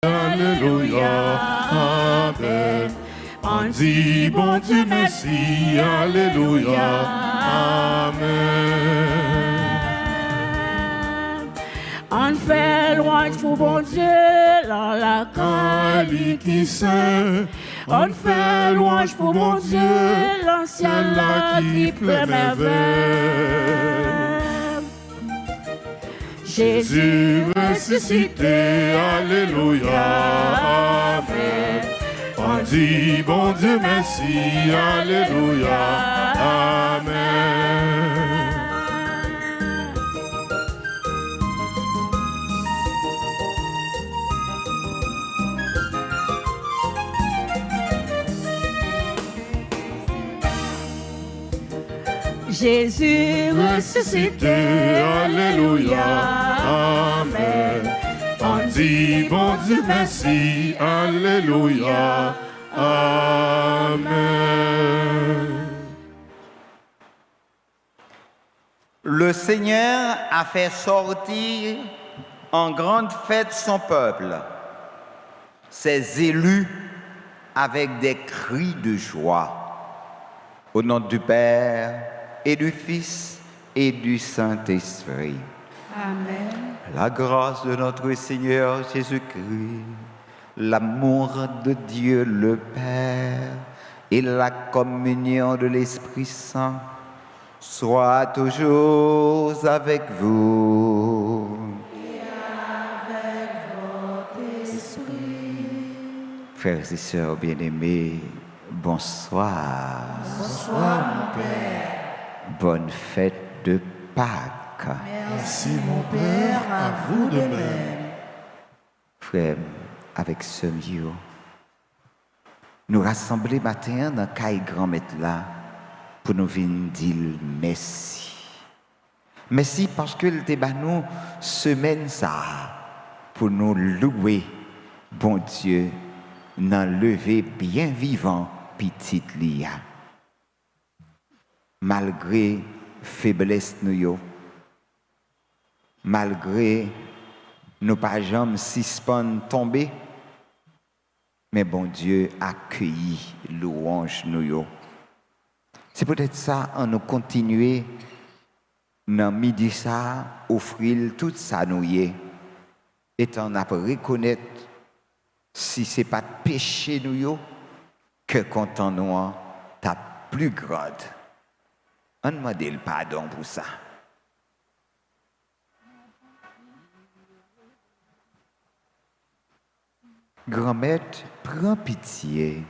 Alléluia, Amen. On dit bon Dieu merci, Alléluia, Amen. On fait louange pour bon Dieu dans la Cali qui sait, on fait louange pour mon Dieu, l'ancien là qui pleut merveille. Jésus ressuscité, Alléluia, Amen. On dit bon Dieu merci, Alléluia, Amen. Jésus ressuscité, Alléluia, Amen. On dit bon Dieu merci, Alléluia, Amen. Le Seigneur a fait sortir en grande fête son peuple, ses élus, avec des cris de joie. Au nom du Père, et du Fils et du Saint-Esprit. Amen. La grâce de notre Seigneur Jésus-Christ, l'amour de Dieu le Père et la communion de l'Esprit Saint soient toujours avec vous. Et avec votre esprit. Frères et sœurs bien-aimés, bonsoir. Bonsoir, mon Père. Bonne fête de Pâques. Merci, mon Père, à vous de même. Frère, avec ce mieux, nous rassembler matin dans caille grand-mère là pour nous venir dire merci. Merci parce que le débat nous semaine ça pour nous louer bon Dieu dans lever bien vivant petite lia. Malgré faiblesse nous, malgré nos pas jamais suspendre tomber, mais bon Dieu accueilli louange nous. C'est peut-être ça on nous continuer dans midi ça offrir tout ça nous y et on a reconnaître si c'est pas péché nous que content nous ta plus grande. On demande le pardon pour ça. Grand-mère, prends pitié.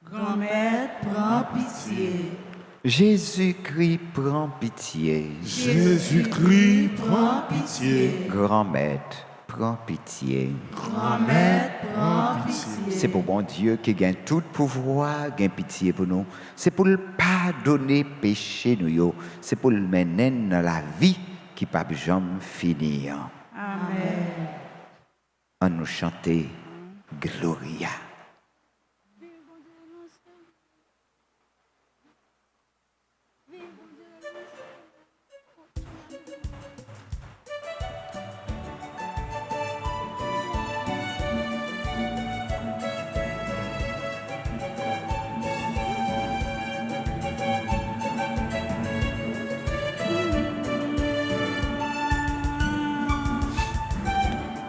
Grand-mère, prends pitié. Jésus-Christ, prends pitié. Jésus-Christ, prends pitié. Grand-mère, prends pitié. Grand-mère, prends pitié. C'est pour bon Dieu qui gagne tout pouvoir, gagne pitié pour nous. C'est pour le pardonner péché nous. C'est pour le mener dans la vie qui ne peut jamais finir. Amen. On nous chanter Gloria.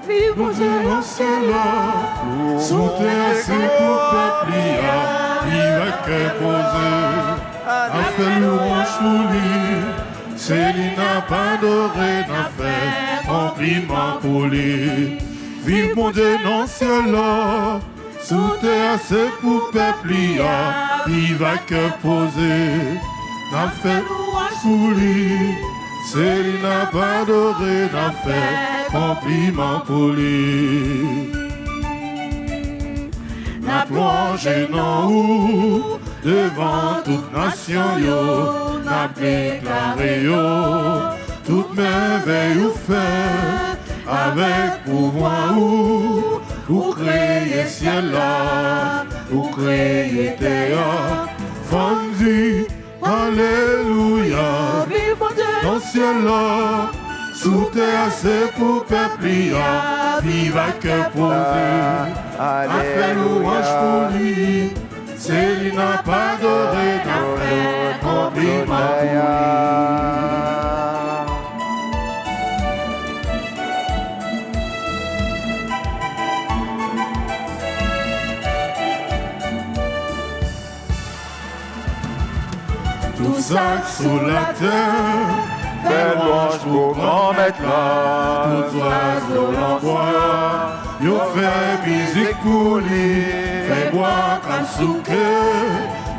Vive Bon Dieu dans ciel là, sous terre c'est pour peuple il que posé, a fait louange pour lui, c'est lui n'a pas adoré, n'a fait compliment pour lui. Vive mon Dieu dans ciel là, sous terre c'est pour peuple il que posé, n'a fait louange pour lui, c'est lui n'a pas adoré, n'a fait compliment pour lui. N'a plongé non où devant toute nation yo, n'a déclaré yo, toute merveille ou fait avec pouvoir ou pour créer ciel là, pour créer terre, vendu, alléluia, dans ciel là. Sous terre c'est pour peuple, vive à cœur posé, a fait louange pour lui. C'est lui n'a pas adoré, n'a fait compliment pour lui. Tout ça sous la terre, fait louange pour grand maître là. Tous oiseaux l'envoient, yo fait musique pour lui. Fait boire comme souke,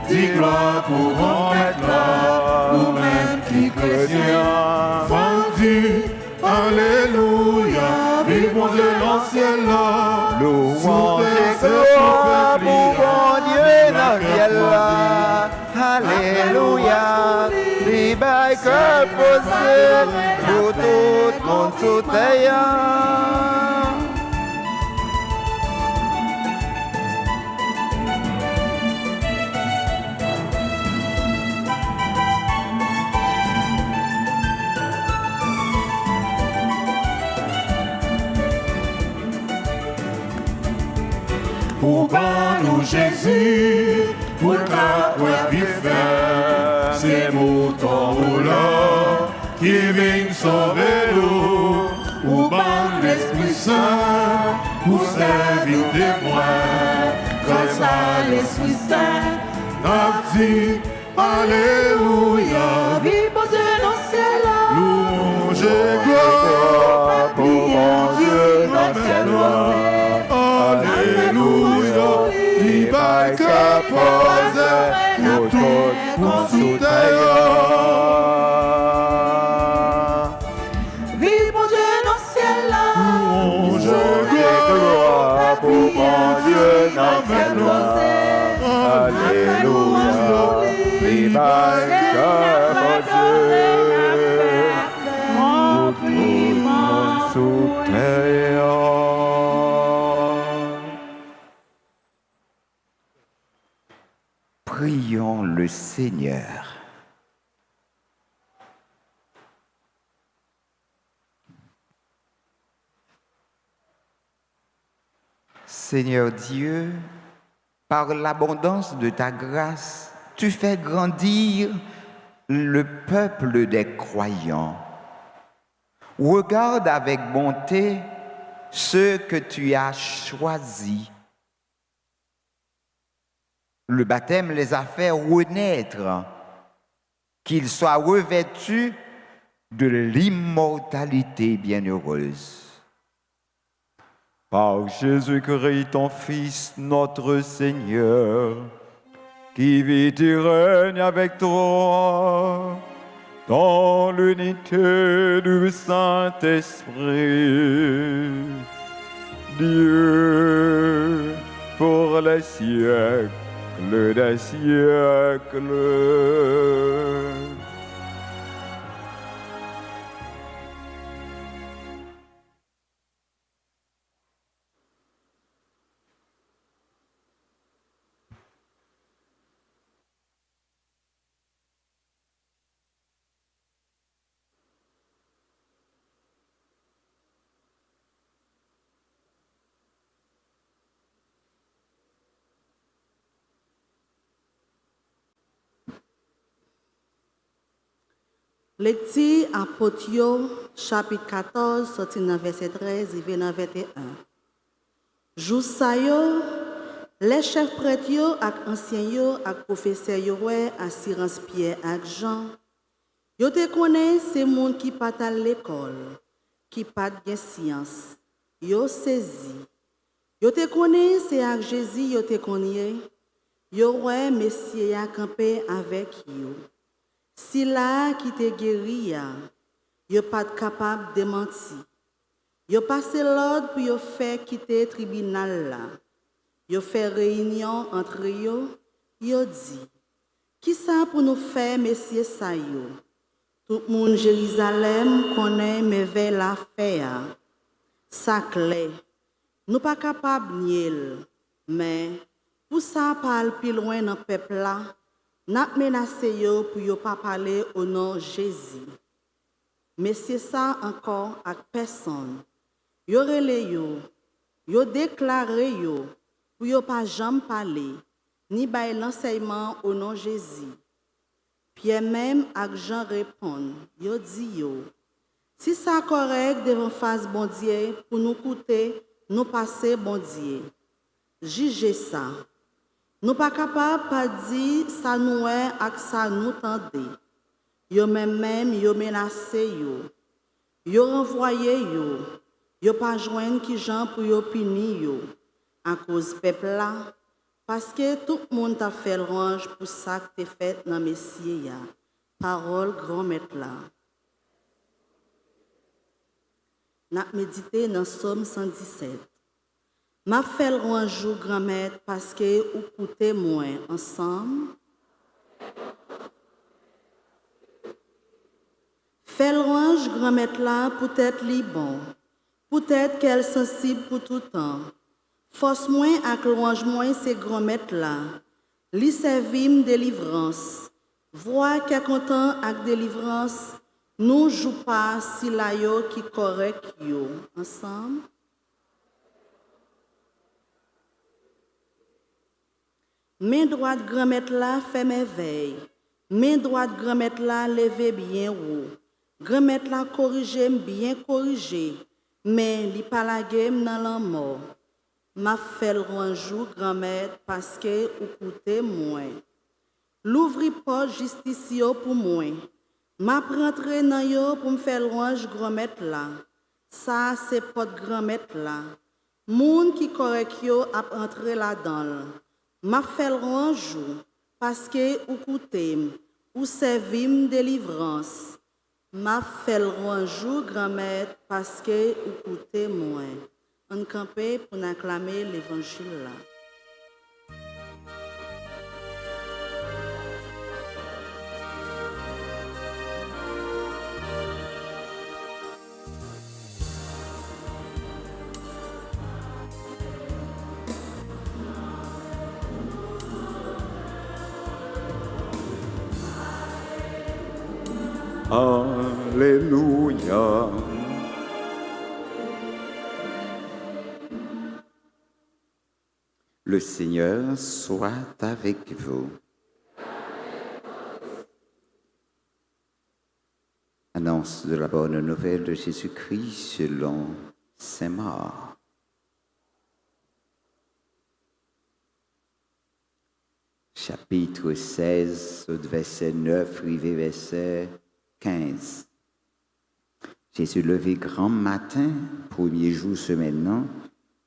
dit gloire pour grand maître là. Nous-mêmes qui chrétiens, vendu, alléluia. Vive mon Dieu dans le ciel là. Louange et gloire pour mon Dieu dans le ciel là. Alléluia, libre que posé pour tout le monde sous terre. Pour nous Jésus, pour la quoi puis faire, ces moutons roulants qui viennent sauver nous. Pour l'Esprit Saint, pour servir témoin, grâce à l'Esprit Saint, n'a dit Alléluia. Vive mon Dieu dans le ciel. Louange et gloire pour mon Dieu dans le ciel. Alléluia, libre que posé pour tout mon soutien. Vive mon Dieu dans le ciel. Louange et gloire pour mon Dieu dans le ciel. Alléluia, libre que posé pour tout mon soutien. Prions le Seigneur. Seigneur Dieu, par l'abondance de ta grâce, tu fais grandir le peuple des croyants. Regarde avec bonté ceux que tu as choisis. Le baptême les a fait renaître, qu'ils soient revêtus de l'immortalité bienheureuse. Par Jésus-Christ, ton Fils, notre Seigneur, qui vit et règne avec toi, dans l'unité du Saint-Esprit, Dieu, pour les siècles des siècles. Lecture apôtre chapitre 14, sorti dans verset 13 et dans verset 1. Jou sa yo, les chefs prêtres yo ak anciens yo ak professeurs yo ouais assurance Pierre ak Jean. Yo te connaît ces monde qui pas à l'école, qui pas de science. Yo saisi. Yo te connaît c'est ak Jésus yo te connaît. Yo ouais Messie a campé avec yo. Si là qui te guéri, yo pas capable de mentir. Yo passé l'ordre pour yo faire quitter tribunal là. Yo fait réunion entre yo, yo dit, qui ça pour nous faire messieurs ça yo? Tout le monde Jérusalem connaît mais vers l'affaire. Ça clair. Nous pas capable nier, mais pour ça parle plus loin dans peuple là. N'a menacé yo pour yo pas parler au nom de Jésus. Mais c'est ça encore avec personne. Yo relé yo déclaré yo, pour yo pas jamais parler, ni bay l'enseignement au nom de Jésus. Pierre même ak Jean répond, yo dit yo, si ça correct devant face bon Dieu, pour nous coûter, nous passer bon Dieu. Jugez ça. Nous pas capable pas dire ça nous est ak ça nous tendez. Yo même yo menacé yo. Yo renvoyé yo. Yo pas joindre qui gens pour yo punir yo. À cause peuple là parce que tout le monde a fait l'orange pour ça que t'es fait dans Messie ya. Parole grand maître là. N'a médité dans Somme 117. M'a fait l'orange grand maître parce que ou coûtez moins ensemble. Fait l'orange grand maître là peut-être li bon. Peut-être qu'elle sensible pour tout temps. Force moins ak louange moins c'est grand maître là. Li servim délivrance. Voix qu'est content ak délivrance. Nous joue pas si la yo qui correct yo. Ensemble. Main droite grand maître là fait merveille. Main droite grand maître là levé bien haut. Grand maître là corrigé bien corrigé. Mais li pas la game dans la mort. M'a fait le jour grand-mère parce que ou coûté moins. L'ouvri porte justice pour moi. M'a rentré dans yo pour me faire louange grand-mère là. Ça c'est porte grand-mère là. Moun qui correct yo a entré là-dedans. M'a fait louange parce que ou coûté ou servim délivrance. M'a fait louange grand-mère parce que ou coûté moins. On campait pour acclamer l'évangile là. Alléluia. Le Seigneur soit avec vous. Annonce de la bonne nouvelle de Jésus-Christ selon Saint Marc. Chapitre 16, verset 9, arrivé verset 15. Jésus levé grand matin, premier jour semaine,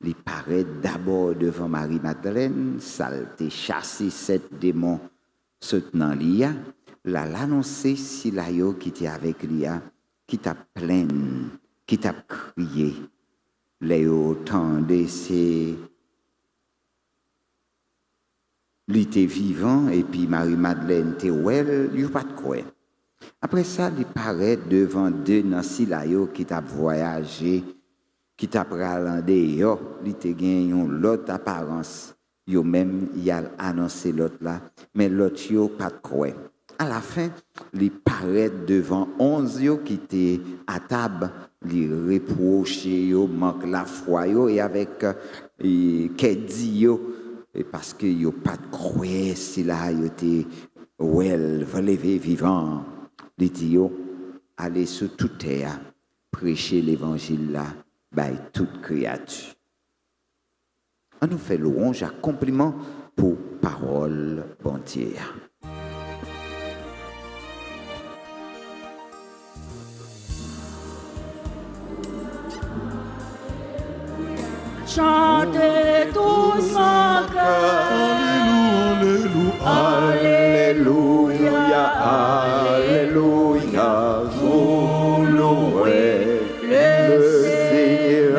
il paraît d'abord devant Marie-Madeleine, saleté chassé 7 démons soutenant Lia, l'annoncer si la yo qui était avec Lia, qui t'a plaint, qui t'a crié. Léo tendait c'est il était vivant et puis Marie-Madeleine était well, il n'y a pas de quoi. Après ça, il paraît devant 2 Nancy Layo qui t'a voyagé, qui t'a pralandé, il te gagné l'autre apparence. Yo même, il a annoncé l'autre là, mais l'autre yo pas de quoi. À la fin, il paraît devant 11 yo qui étaient à table, il reproche yo, manque la foi yo, et avec Kedi yo, parce que yo pas de croix si là yo était well levé vivant les yo aller sur toute terre prêcher l'évangile là by toute créature. On nous fait louange à compliment pour parole bon Dieu. Chantez tous en cœur. Alléluia, Alléluia, vous louez le Seigneur.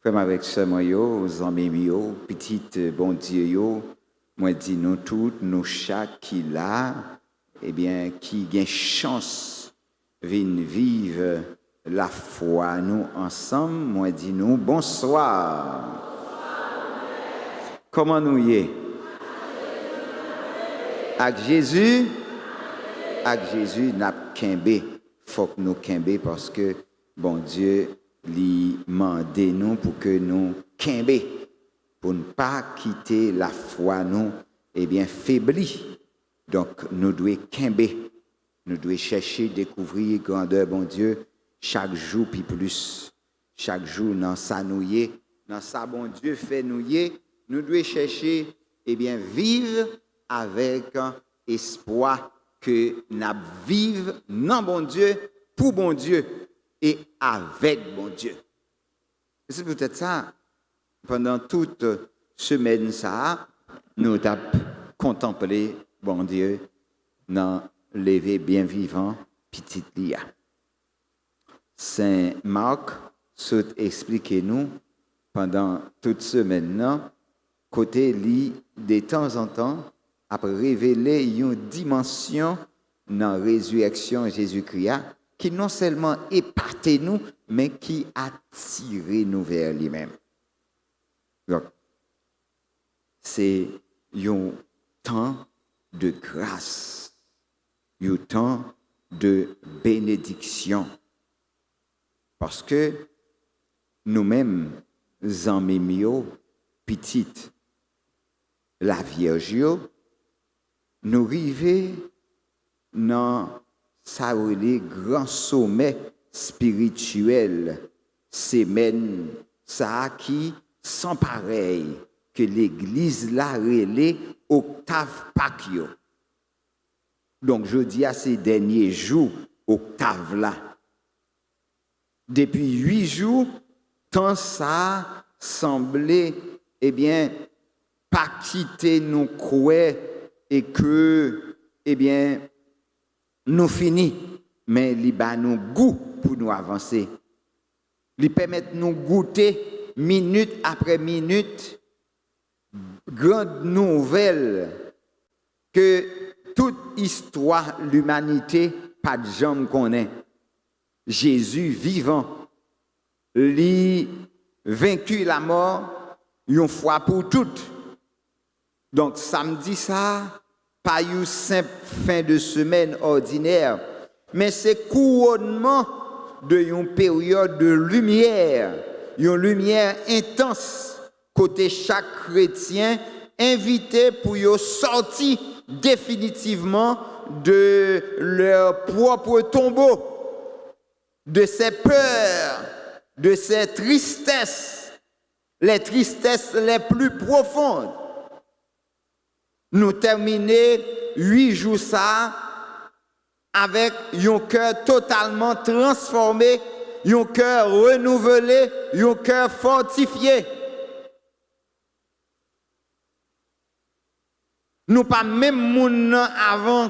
Comme avec ce moyo, aux amis yo, petite bon Dieu yo, moi dis nous toutes, nous chaque qui là, eh bien, qui gagne chance viennent vivre la foi nous ensemble, moi dis nous bonsoir. Comment nous y est? Avec Jésus, avec Jésus n'a kembe, faut que nous kembe parce que bon Dieu lui mande nous pour que nous kembe, pour ne pas quitter la foi nous faibli. Donc nous devons kembe, nous devons chercher découvrir grandeur bon Dieu chaque jour puis plus. Chaque jour dans sa nouillé, dans sa bon Dieu fait nouiller, nous devons chercher vivre avec espoir que nous vivons non bon Dieu, pour bon Dieu et avec bon Dieu. Et c'est peut-être ça, pendant toute semaine ça, nous avons contemplé bon Dieu dans lever bien vivant, petit lia. Saint Marc expliquez-nous pendant toute semaine, côté lit de temps en temps, après révéler une dimension dans la résurrection Jésus-Christ qui non seulement épartait nous, mais qui attirait nous vers lui-même. Donc, c'est un temps de grâce, un temps de bénédiction. Parce que nous-mêmes, en petite, la Vierge, nous arrivons dans ça les grands sommets spirituels, semaine, ça qui sans pareil que l'Église l'a relé octave Pâques. Donc je dis à ces derniers jours, octave là. Depuis 8 jours, tant ça semblait, pas quitter nos croix et que, nous finissons. Mais il va nous goût pour nous avancer. Il permet de nous goûter minute après minute, grande nouvelle que toute histoire, l'humanité, pas de jambe connaît. Jésus vivant, lui vaincu la mort, une fois pour toutes. Donc samedi ça, pas une simple fin de semaine ordinaire, mais c'est couronnement d'une période de lumière, une lumière intense, côté chaque chrétien invité pour y sortir définitivement de leur propre tombeau, de ses peurs, de ses tristesses, les tristesses les plus profondes. Nous terminer 8 jours ça avec un cœur totalement transformé, un cœur renouvelé, un cœur fortifié. Nous pas même moun avant.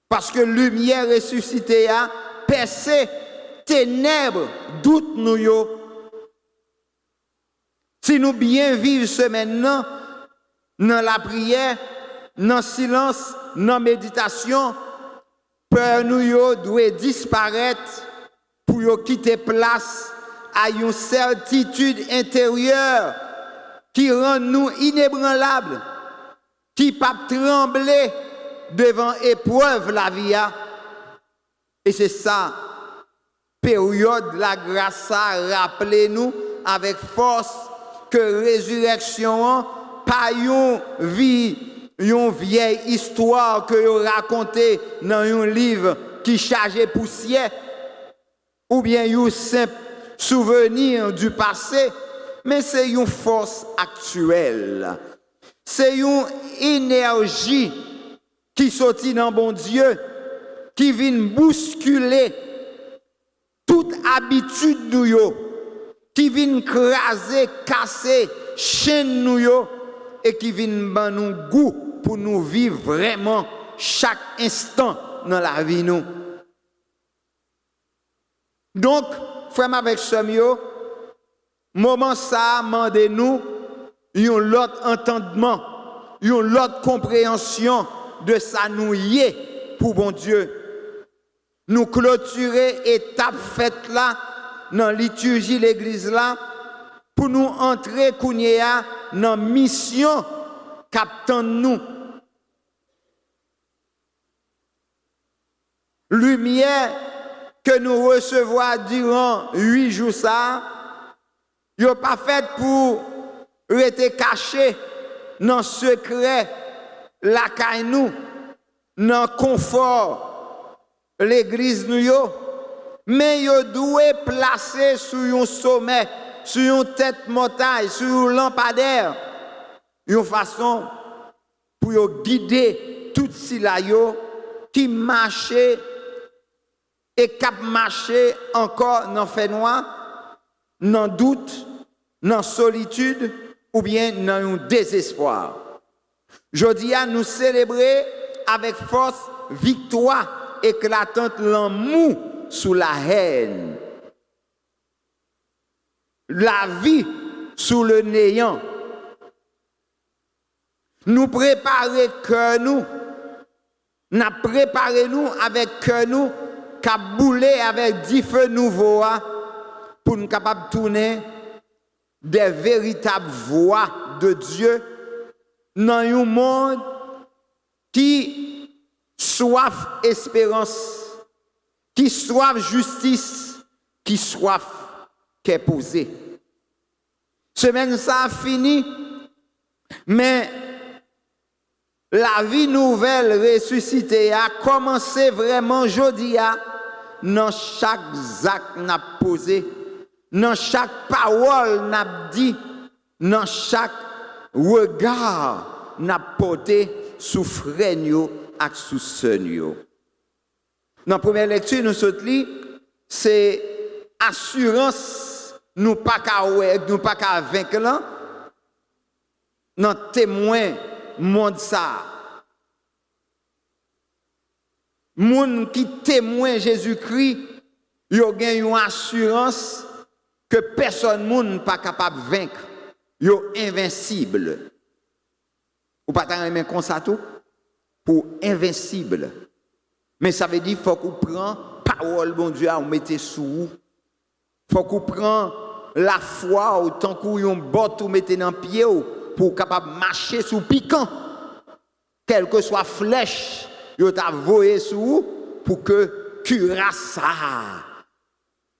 Parce que lumière ressuscitée a percé ténèbres, doute nous yo. Si nous bien vivons ce maintenant, dans la prière, dans le silence, dans la méditation, peur nous yo doit disparaître pour yo quitter place à une certitude intérieure qui rend nous inébranlables, qui pas trembler devant épreuve la vie. Et c'est ça, période la grâce à rappeler nous avec force que résurrection pas une vieille histoire que vous racontez dans un livre qui chargé poussière ou bien un simple souvenir du passé, mais c'est une force actuelle. C'est une énergie qui sortit dans bon Dieu, qui vient bousculer toute habitude nous yo, qui vient craser, casser, chaîne nous yo, et qui vient ban nous goût pour nous vivre vraiment chaque instant dans la vie nous. Donc, frère avec Somio, moment ça mandé nous un autre entendement, une autre compréhension de ça nous y est pour bon Dieu. Nous clôturer étape faite là dans liturgie l'église là pour nous entrer kounyea dans mission qu'attend nous lumière que nous recevons durant 8 jours ça, yo pas fait pour rester caché dans secret la caille nous, dans confort l'église nous yo, mais yo doué placer sur un sommet, sur une tête montagne, sur un lampadaire, une façon pour yo guider tout si la yo qui marchait et cap marcher encore dans fait noir, dans doute, dans solitude ou bien dans un désespoir. Jodi a nous célébrer avec force victoire éclatante l'amour sous la haine. La vie sous le néant. Nous préparer que nous préparé nous avec que nous qu'a boulé avec 10 feux nouveaux pour nous capables de tourner des véritables voies de Dieu dans un monde qui soif espérance, qui soif justice, qui soif qu'est posé. Semaine ça a fini, mais la vie nouvelle ressuscitée a commencé vraiment aujourd'hui dans chaque acte n'a posé, dans chaque parole n'a dit, dans chaque regard n'a porté sous frein et sous seul. Dans la première lecture, nous sommes dit, c'est assurance, nous pas qu'à vaincre là, dans témoin monde ça. Monde qui témoigne Jésus-Christ, yo gagne une assurance que personne monde pas capable de vaincre. Yo invincible. Ou pas tant aimer comme ça tout pour invincible. Mais ça veut dire faut qu'on prend parole bon Dieu à mettre sous vous. Faut qu'on prend la foi autant qu'on botte ou mettre dans pied pour capable marcher sous piquant. Quelle que soit flèche, yo t'a voyé sous vous pour que cuirasse ça.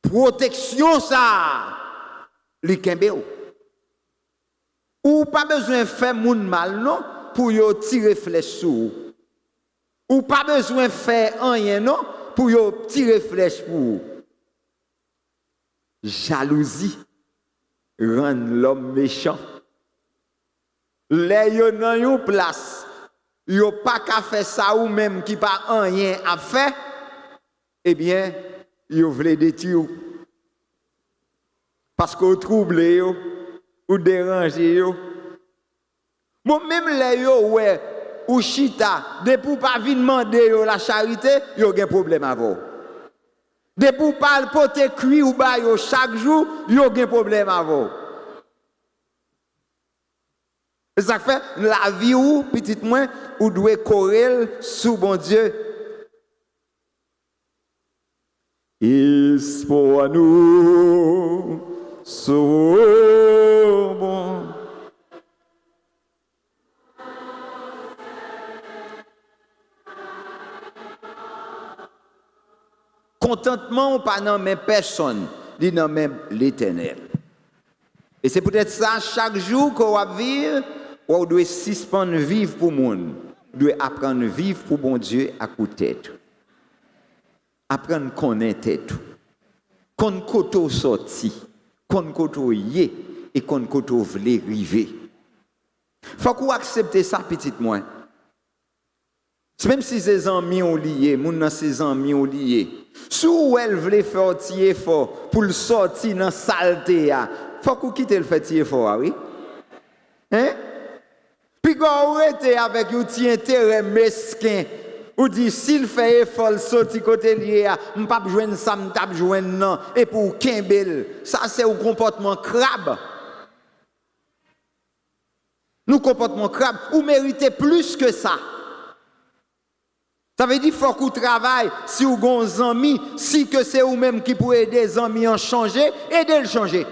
Protection ça. Li kembe ou pas besoin de faire moun mal non pour yo tirer flèche sous. Ou pas besoin de faire rien non pour yo tirer flèche pour. Jalousie rend l'homme méchant. Les yo nan yon place, yo pas qu'à faire ça ou même qui pas rien à faire, eh bien, yo vle détruire. Parce qu'on trouble yo ou déranger yo. Bon même les yo ouais ou chita, de pour pas venir demander yo la charité, yo gen problème avec. De pour pas porter cuit ou ba yo chaque jour, yo gen problème avec. Ça fait la vie ou petit moins ou doit courir sous bon Dieu. Il pour nous so bon. Contentement ou pas non mais personne, dit non même l'Éternel. Et c'est peut-être ça chaque jour qu'on va vivre. On doit suspendre vivre pour le monde. On doit apprendre à vivre pour bon Dieu à côté. Apprendre à connaître tête. Qu'on koto sorti, qu'on koto yé et qu'on koto vle river. Faut qu'on accepte ça petit moins. Même si ses amis ont lié, moun nan ses amis ont lié. Sou elle vle faire tirer fort pour le sortir dans saleté a. Faut qu'on quitte le faire tirer fort, oui. Hein? Puis quand on était avec un petit intérêt mesquin, ou dit s'il fait effort sortir côté lié, on pas joindre ça, on t'a joindre non et pour Kimbel, ça c'est un comportement crabe. Nous comportement crabe, ou méritez plus que ça. Ça veut dire faut qu'on travaille si vous avez des amis, si que c'est vous même qui pouvez aider les amis à changer, aidez le changer.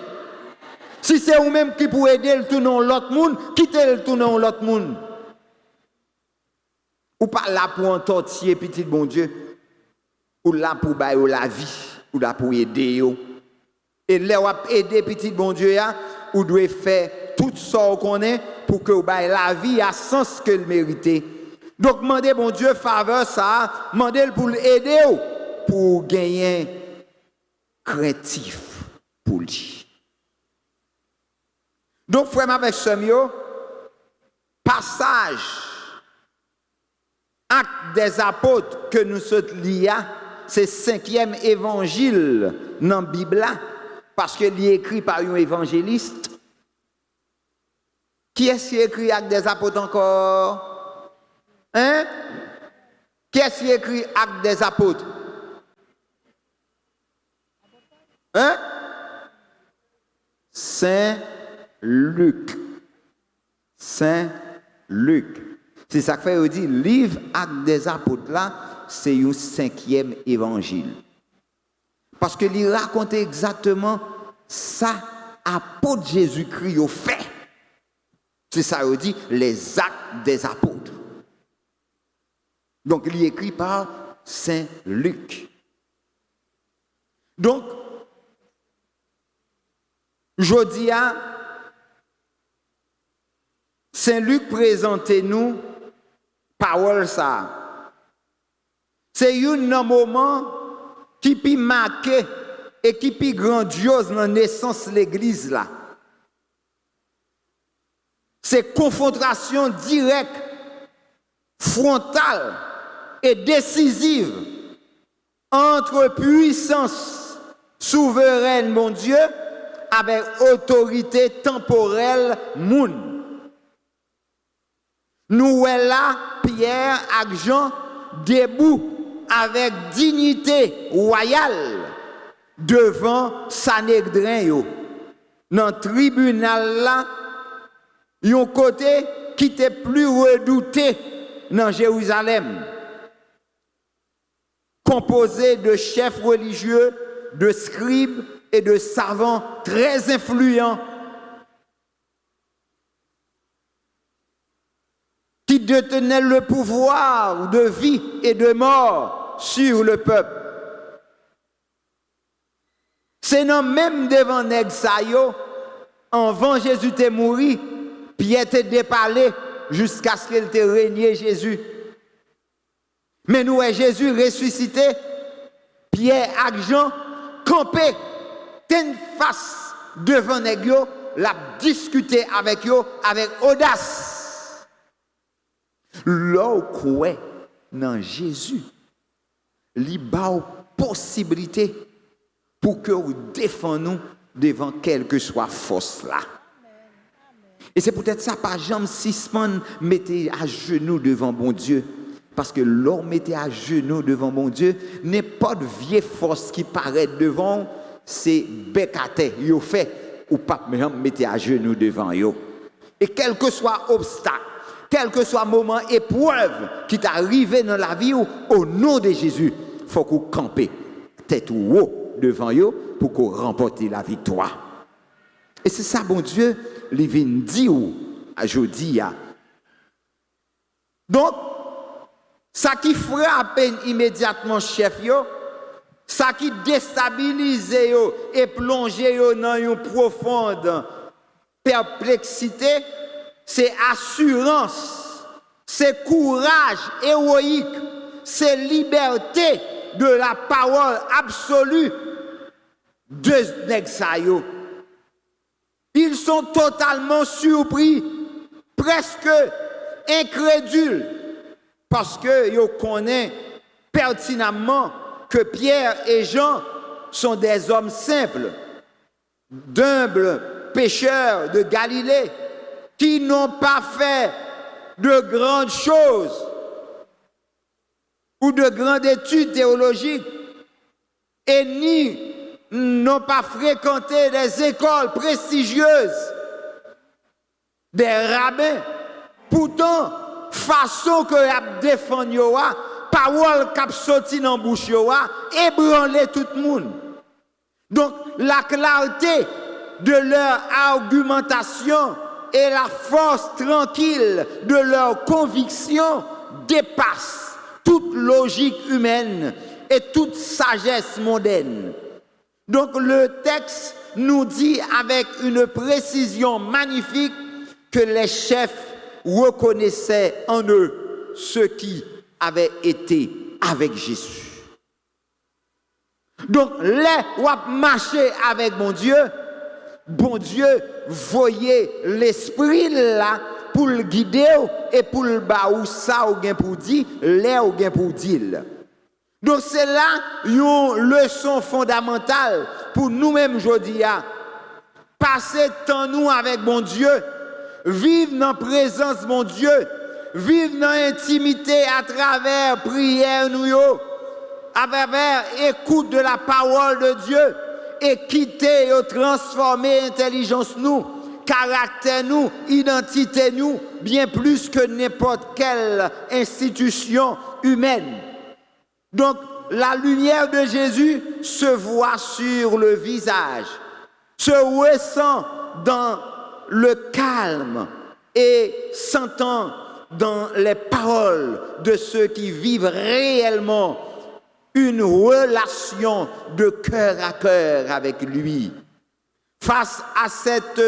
Si c'est vous-même qui pouvez aider le tourner l'autre monde, quittez le tourner l'autre monde. Ou pas là pour un tortiller petit bon Dieu. ou là pour bailler la vie, ou là pour aider yo. Et là ou aider petit bon Dieu ya, ou doit faire tout ça qu'on est pour que baille la vie à sens que le mérite. Donc demandez bon Dieu faveur ça, demandez pour l'aider pour gagner craintif pour lui. Donc frère avec Semio, passage Acte des apôtres que nous sommes liés, c'est 5e évangile dans la Bible, parce que est écrit par un évangéliste. Qui est-ce qui écrit Acte des apôtres encore? Hein? Qui est-ce qui écrit Acte des apôtres? Hein? Saint Luc. Saint Luc. C'est ça que fait dit, livre Acte des apôtres là, c'est un 5e évangile. Parce que il raconte exactement ça, apôtre Jésus-Christ au fait. C'est ça qu'il dit, les actes des apôtres. Donc il est écrit par Saint Luc. Donc, je dis à Saint Luc présente-nous parole ça. C'est un moment qui peut marquer et qui peut grandiose dans la naissance de l'église là. C'est confrontation directe, frontale et décisive entre puissance souveraine, mon Dieu, avec autorité temporelle, moun. Nous là, Pierre et Jean, debout avec dignité royale devant Sanhédrin. Dans le tribunal là, un côté qui était plus redouté dans Jérusalem, composé de chefs religieux, de scribes et de savants très influents qui détenaient le pouvoir de vie et de mort sur le peuple. C'est non même devant nèg sa yo, avant Jésus te mouri, Pierre te déparlé jusqu'à ce qu'il te régné Jésus. Mais nous, Jésus ressuscité, Pierre et Jean, campé, ten face devant nèg yo, l'a discuté avec yo avec audace. L'on croit dans Jésus, li ba possibilité pour que nous défendons devant quelle que soit force là. Et c'est peut-être ça, par jambe suspend, mettez à genoux devant bon Dieu. Parce que l'homme mettez à genoux devant bon Dieu, n'importe vieille force qui paraît devant, c'est bécaté, yo fait, ou pas mettez à genoux devant yo. Et quel que soit obstacle, quel que soit moment épreuve qui t'arrive dans la vie, au nom de Jésus, il faut qu'on campe tête haut devant yo pour qu'on remporte la victoire. Et c'est ça, bon Dieu, il vient dire à jeudi. Donc, ça qui frappe immédiatement chef yo, ça qui déstabilise yo et plonge yo dans une profonde perplexité, c'est assurance, c'est courage héroïque, c'est liberté de la parole absolue de nèg sa yo. Ils sont totalement surpris, presque incrédules, parce que ils connaissent pertinemment que Pierre et Jean sont des hommes simples, d'humbles pêcheurs de Galilée, qui n'ont pas fait de grandes choses ou de grandes études théologiques et ni n'ont pas fréquenté des écoles prestigieuses, des rabbins. Pourtant, façon que la défendre yoa, parole qui sorti dans bouche yoa, ébranler tout le monde. Donc, la clarté de leur argumentation et la force tranquille de leur conviction dépasse toute logique humaine et toute sagesse mondaine. Donc le texte nous dit avec une précision magnifique que les chefs reconnaissaient en eux ceux qui avaient été avec Jésus. Donc, les wap marcher avec bon Dieu voyait l'esprit là pour le guider et pour le baou ça ou gen pour dire, les ou gen pour dire. Donc, c'est là une leçon fondamentale pour nous-mêmes aujourd'hui. Passer temps nous avec bon Dieu, vivre dans la présence de mon Dieu, vivre dans l'intimité à travers prière nous, à travers écoute de la parole de Dieu et quitter et transformer intelligence nous, caractère nous, identité nous, bien plus que n'importe quelle institution humaine. Donc, la lumière de Jésus se voit sur le visage, se ressent dans le calme et s'entend dans les paroles de ceux qui vivent réellement une relation de cœur à cœur avec lui. Face à cette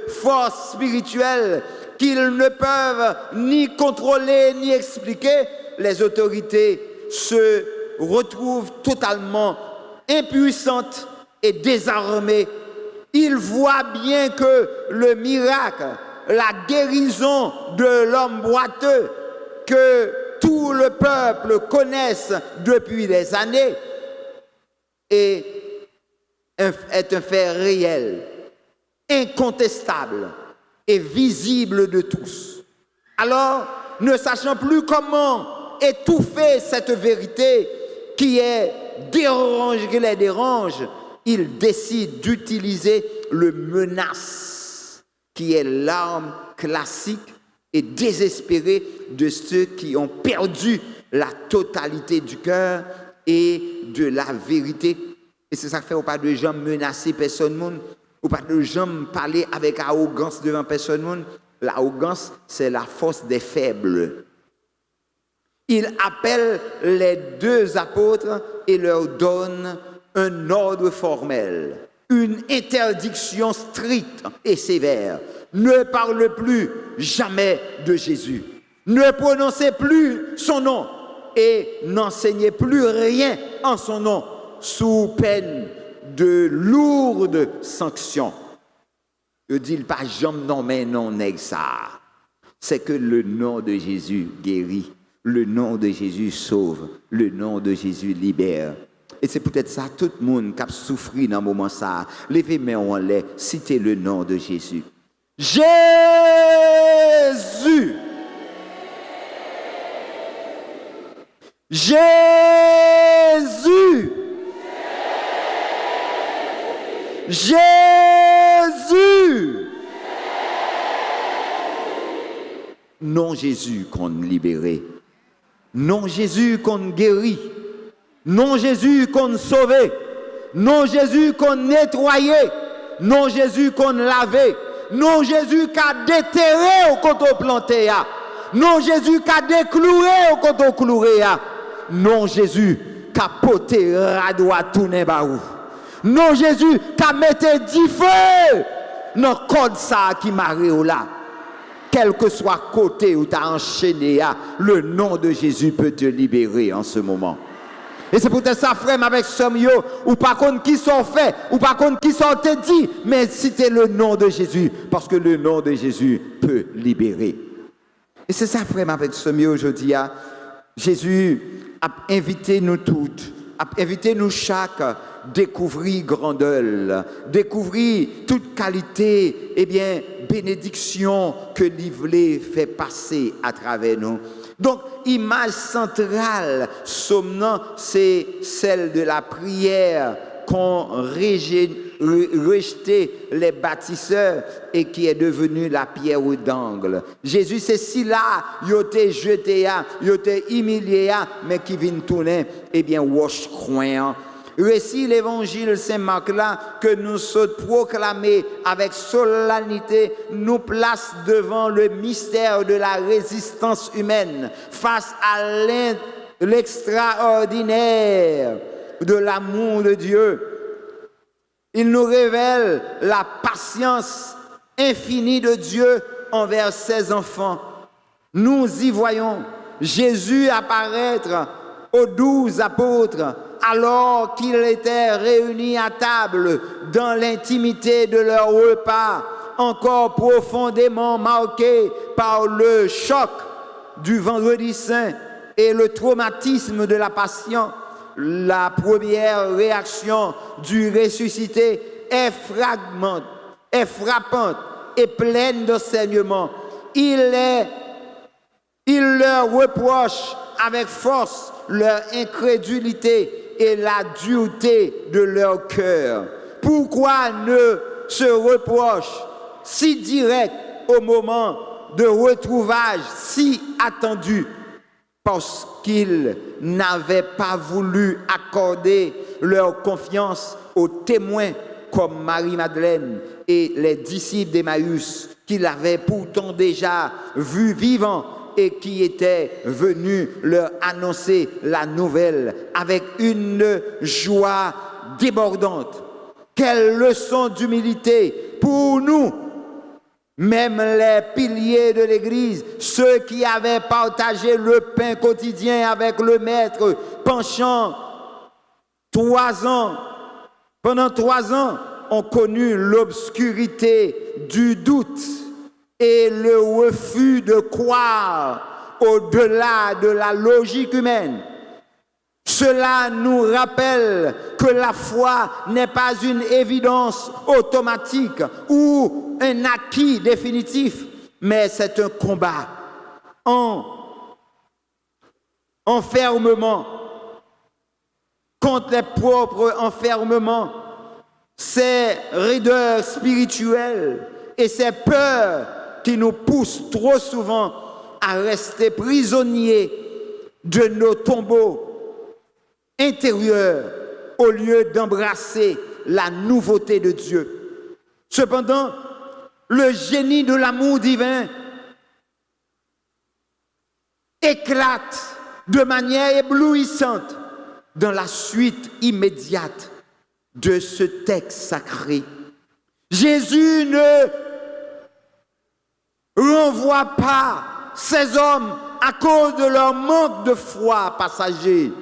force spirituelle qu'ils ne peuvent ni contrôler ni expliquer, les autorités se retrouvent totalement impuissantes et désarmées. Ils voient bien que le miracle, la guérison de l'homme boiteux, que tout le peuple connaisse depuis des années, est un fait réel, incontestable et visible de tous. Alors, ne sachant plus comment étouffer cette vérité qui les dérange, ils décident d'utiliser le menace, qui est l'arme classique et désespérée de ceux qui ont perdu la totalité du cœur et de la vérité. Et c'est ça que fait, ou pas de gens menacer personne monde, ou pas de gens parler avec arrogance devant personne monde. L'arrogance, c'est la force des faibles. Il appelle les deux apôtres et leur donne un ordre formel, une interdiction stricte et sévère. Ne parle plus jamais de Jésus. Ne prononcez plus son nom et n'enseignez plus rien en son nom sous peine de lourdes sanctions. Je dis pas jamais non mais non nèg ça. C'est que le nom de Jésus guérit, le nom de Jésus sauve, le nom de Jésus libère. Et c'est peut-être ça, tout le monde qui a souffert dans un moment ça. Levez main en l'air, citez le nom de Jésus. Jésus! Jésus! Jésus! Non Jésus qu'on libéré. Non Jésus qu'on guérit. Non Jésus qu'on sauvé. Non Jésus qu'on nettoyé. Non Jésus qu'on lavé. Non Jésus qui a déterré au côté planté. Non Jésus qui a décloué au côté cloué. Non Jésus qui a poté radoua tourné baou. Non Jésus qui a metté 10 feux dans le code ça qui m'a là. Quel que soit côté où tu as enchaîné, le nom de Jésus peut te libérer en ce moment. Et c'est peut-être ça, frère, avec Somio, ou par contre qui sont faits, ou par contre qui sont te dit, mais citez le nom de Jésus, parce que le nom de Jésus peut libérer. Et c'est ça, frère, avec Somio aujourd'hui. Jésus a invité nous toutes, a invité nous chaque découvrir grandeur, découvrir toute qualité, eh bien, bénédiction que l'Ivlé fait passer à travers nous. Donc, image centrale, somnant, c'est celle de la prière qu'ont rejeté les bâtisseurs et qui est devenue la pierre d'angle. Jésus, c'est si là, il a été jeté, il a été humilié, mais qui vient tourner, eh bien, wash croyant. Récit l'évangile Saint-Marc là que nous sommes proclamés avec solennité nous place devant le mystère de la résistance humaine face à l'extraordinaire de l'amour de Dieu. Il nous révèle la patience infinie de Dieu envers ses enfants. Nous y voyons Jésus apparaître aux 12 apôtres alors qu'ils étaient réunis à table dans l'intimité de leur repas, encore profondément marqué par le choc du vendredi saint et le traumatisme de la passion. La première réaction du ressuscité est frappante et pleine d'enseignements. Il leur reproche avec force leur incrédulité et la dureté de leur cœur. Pourquoi ne se reproche si direct au moment de retrouvage si attendu? Parce qu'ils n'avaient pas voulu accorder leur confiance aux témoins comme Marie-Madeleine et les disciples d'Emmaüs, qu'ils avaient pourtant déjà vus vivants et qui étaient venus leur annoncer la nouvelle avec une joie débordante. Quelle leçon d'humilité pour nous! Même les piliers de l'Église, ceux qui avaient partagé le pain quotidien avec le Maître, pendant 3 ans, ont connu l'obscurité du doute et le refus de croire au-delà de la logique humaine. Cela nous rappelle que la foi n'est pas une évidence automatique ou un acquis définitif, mais c'est un combat en enfermement, contre les propres enfermements, ces raideurs spirituelles et ces peurs qui nous poussent trop souvent à rester prisonniers de nos tombeaux intérieur au lieu d'embrasser la nouveauté de Dieu. Cependant, le génie de l'amour divin éclate de manière éblouissante dans la suite immédiate de ce texte sacré. Jésus ne renvoie pas ces hommes à cause de leur manque de foi passager.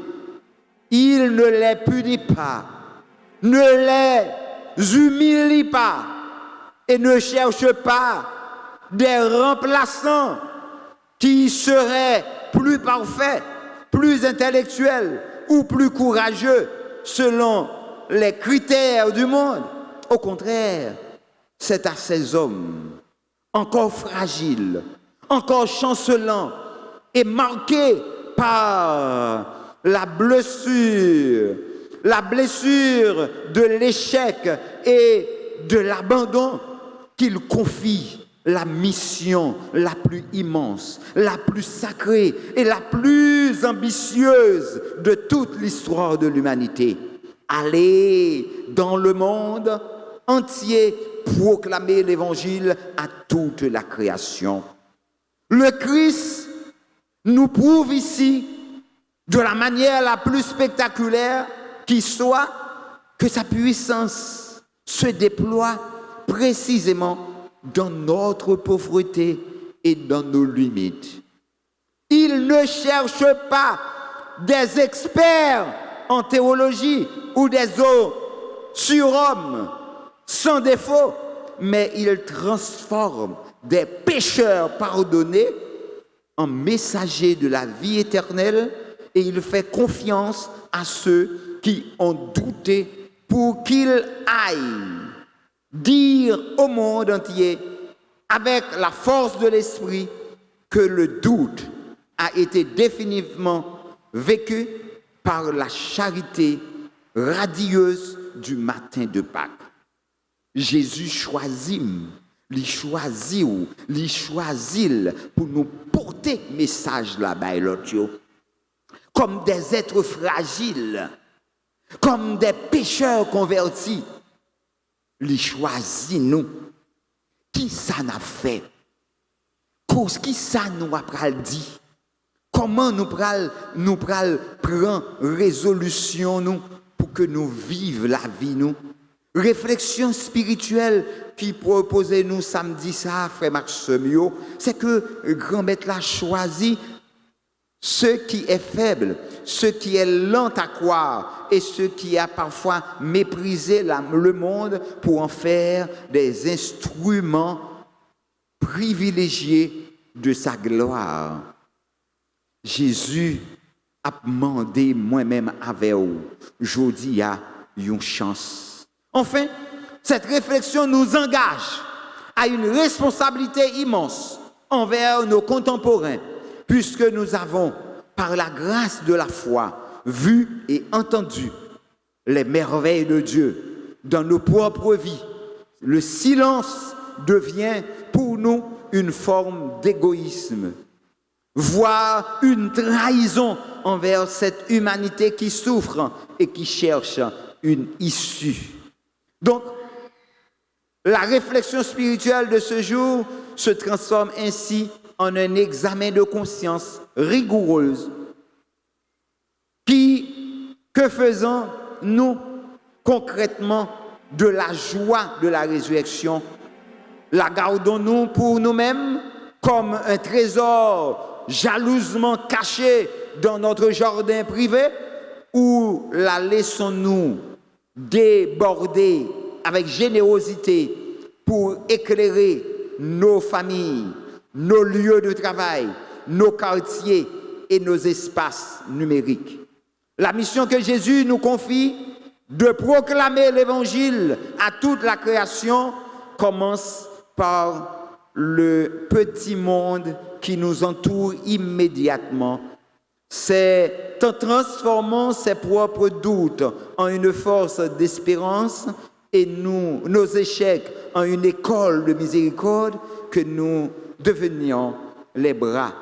Il ne les punit pas, ne les humilie pas et ne cherche pas des remplaçants qui seraient plus parfaits, plus intellectuels ou plus courageux selon les critères du monde. Au contraire, c'est à ces hommes encore fragiles, encore chancelants et marqués par la blessure de l'échec et de l'abandon, qu'il confie la mission la plus immense, la plus sacrée et la plus ambitieuse de toute l'histoire de l'humanité. Aller dans le monde entier, proclamer l'évangile à toute la création. Le Christ nous prouve ici de la manière la plus spectaculaire qui soit, que sa puissance se déploie précisément dans notre pauvreté et dans nos limites. Il ne cherche pas des experts en théologie ou des surhommes sans défaut, mais il transforme des pécheurs pardonnés en messagers de la vie éternelle. Et il fait confiance à ceux qui ont douté pour qu'ils aillent dire au monde entier, avec la force de l'esprit, que le doute a été définitivement vécu par la charité radieuse du matin de Pâques. Jésus choisit pour nous porter message là-bas, l'autre. Comme des êtres fragiles, comme des pécheurs convertis. Il choisit nous. Qui ça n'a fait? Qui ça nous a dit? Comment nous pral prendre résolution nous pour que nous vivions la vie nous? Réflexion spirituelle qui proposait nous samedi ça, frère Maximio, c'est que grand maître l'a choisi ce qui est faible, ce qui est lent à croire et ce qui a parfois méprisé le monde pour en faire des instruments privilégiés de sa gloire. Jésus a demandé moi-même avec vous, aujourd'hui a une chance. Enfin, cette réflexion nous engage à une responsabilité immense envers nos contemporains, puisque nous avons, par la grâce de la foi, vu et entendu les merveilles de Dieu dans nos propres vies. Le silence devient pour nous une forme d'égoïsme, voire une trahison envers cette humanité qui souffre et qui cherche une issue. Donc, la réflexion spirituelle de ce jour se transforme ainsi en un examen de conscience rigoureuse. Que faisons-nous concrètement de la joie de la résurrection? La gardons-nous pour nous-mêmes comme un trésor jalousement caché dans notre jardin privé, ou la laissons-nous déborder avec générosité pour éclairer nos familles, nos lieux de travail, nos quartiers et nos espaces numériques? La mission que Jésus nous confie de proclamer l'Évangile à toute la création commence par le petit monde qui nous entoure immédiatement. C'est en transformant ses propres doutes en une force d'espérance et nos échecs en une école de miséricorde que nous devenions les bras,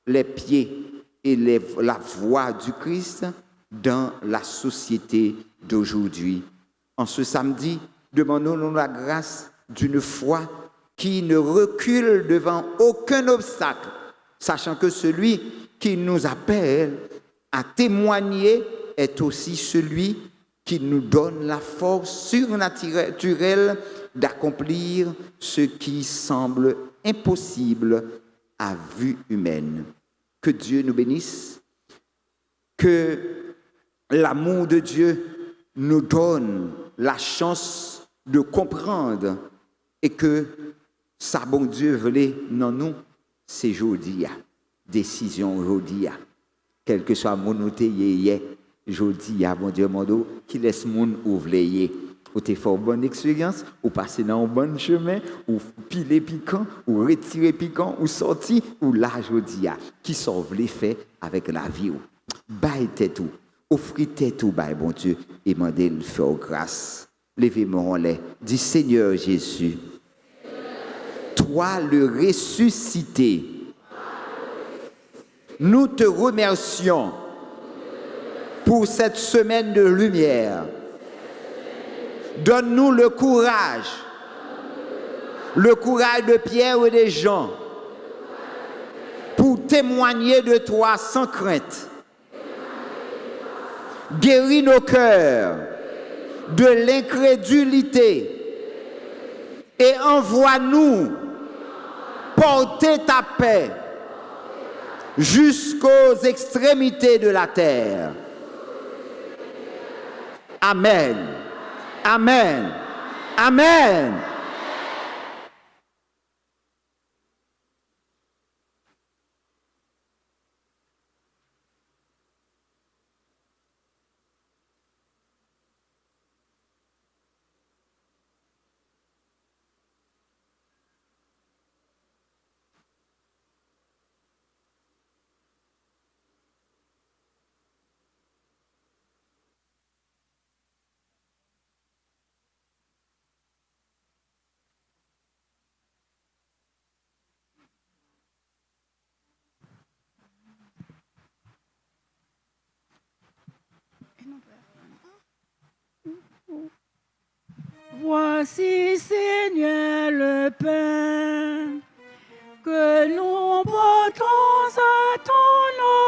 les pieds et la voix du Christ dans la société d'aujourd'hui. En ce samedi, demandons-nous la grâce d'une foi qui ne recule devant aucun obstacle, sachant que celui qui nous appelle à témoigner est aussi celui qui nous donne la force surnaturelle d'accomplir ce qui semble impossible à vue humaine. Que Dieu nous bénisse, que l'amour de Dieu nous donne la chance de comprendre et que sa bon Dieu voulait dans nous, c'est aujourd'hui. Décision aujourd'hui. Quel que soit mon outil hier, aujourd'hui, mon Dieu, mon Dieu, qui laisse mon ouvrier. Ou t'es fait une bonne expérience, ou passer dans un bon chemin, ou piler piquant, ou retirer piquant, ou sortir, ou là, aujourd'hui, qui sauve les faits avec la vie. Baille tête ou, offrez tête ou, baille, bon Dieu, et mandez le faire grâce. Levez-moi en l'air, dis Seigneur Jésus, toi le ressuscité, nous te remercions pour cette semaine de lumière. Donne-nous le courage de Pierre et des Jean, pour témoigner de toi sans crainte. Guéris nos cœurs de l'incrédulité et envoie-nous porter ta paix jusqu'aux extrémités de la terre. Amen. Amen. Amen. Voici, Seigneur, le pain que nous portons à ton nom.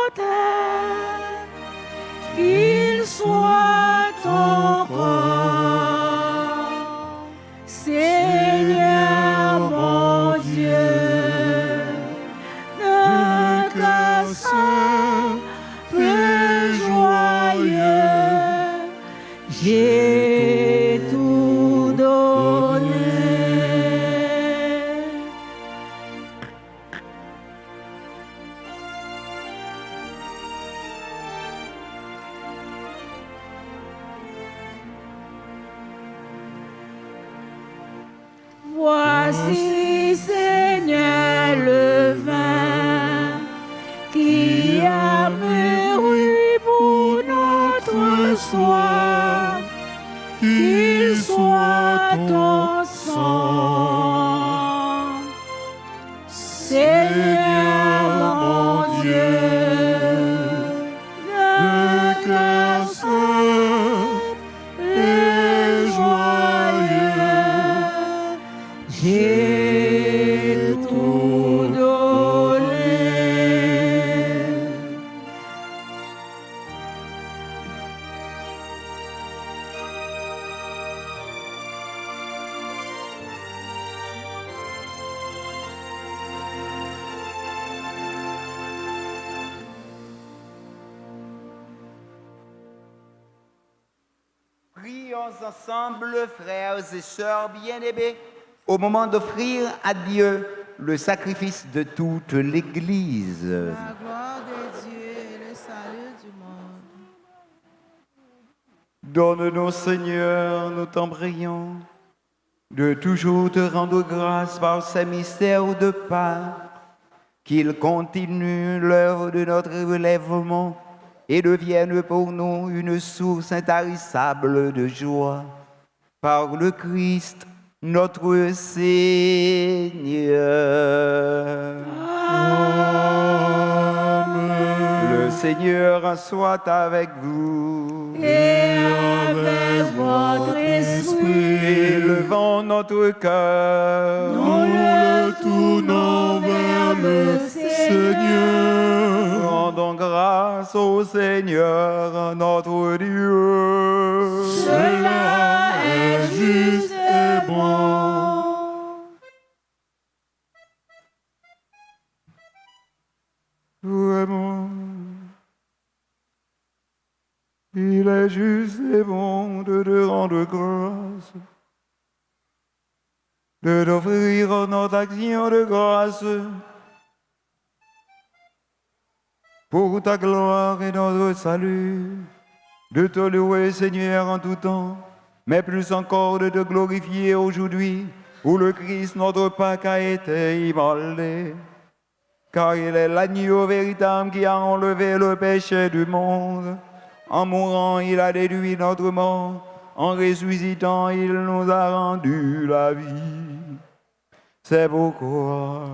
j'ai tout donné. Voici, Seigneur, le vin qui a mûri pour notre soif, qu'il soit ton sang. Seigneur mon Dieu, de cœur saint et joyeux, j'ai tout donné. Prions ensemble, frères et sœurs bien-aimés, au moment d'offrir à Dieu le sacrifice de toute l'Église. La gloire de Dieu et le salut du monde. Donne-nous, Seigneur, nous t'en prions, de toujours te rendre grâce par ces mystères de Pâques, qu'ils continuent l'œuvre de notre relèvement et deviennent pour nous une source intarissable de joie. Par le Christ, notre Seigneur. Le Seigneur soit avec vous. Et avec votre esprit, Élevons notre cœur. nous le tournons vers le Seigneur. Rendons grâce au Seigneur, notre Dieu. Cela est juste et bon. Vraiment, il est juste et bon de te rendre grâce, de t'offrir notre action de grâce pour ta gloire et notre salut, de te louer, Seigneur, en tout temps, mais plus encore de te glorifier aujourd'hui, où le Christ, notre Pâque, a été immolé. Car il est l'agneau véritable qui a enlevé le péché du monde. En mourant, il a déduit notre mort. En ressuscitant, il nous a rendu la vie. C'est pourquoi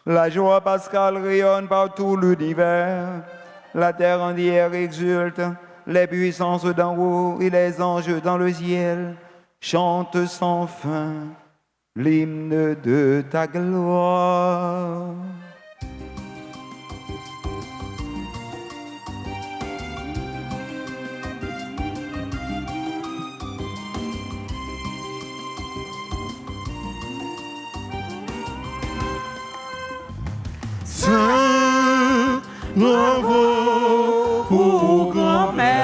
la joie pascale rayonne par tout l'univers. La terre entière exulte, les puissances d'en haut et les anges dans le ciel chantent sans fin l'hymne de ta gloire. Saint, bravo pour grand-mère.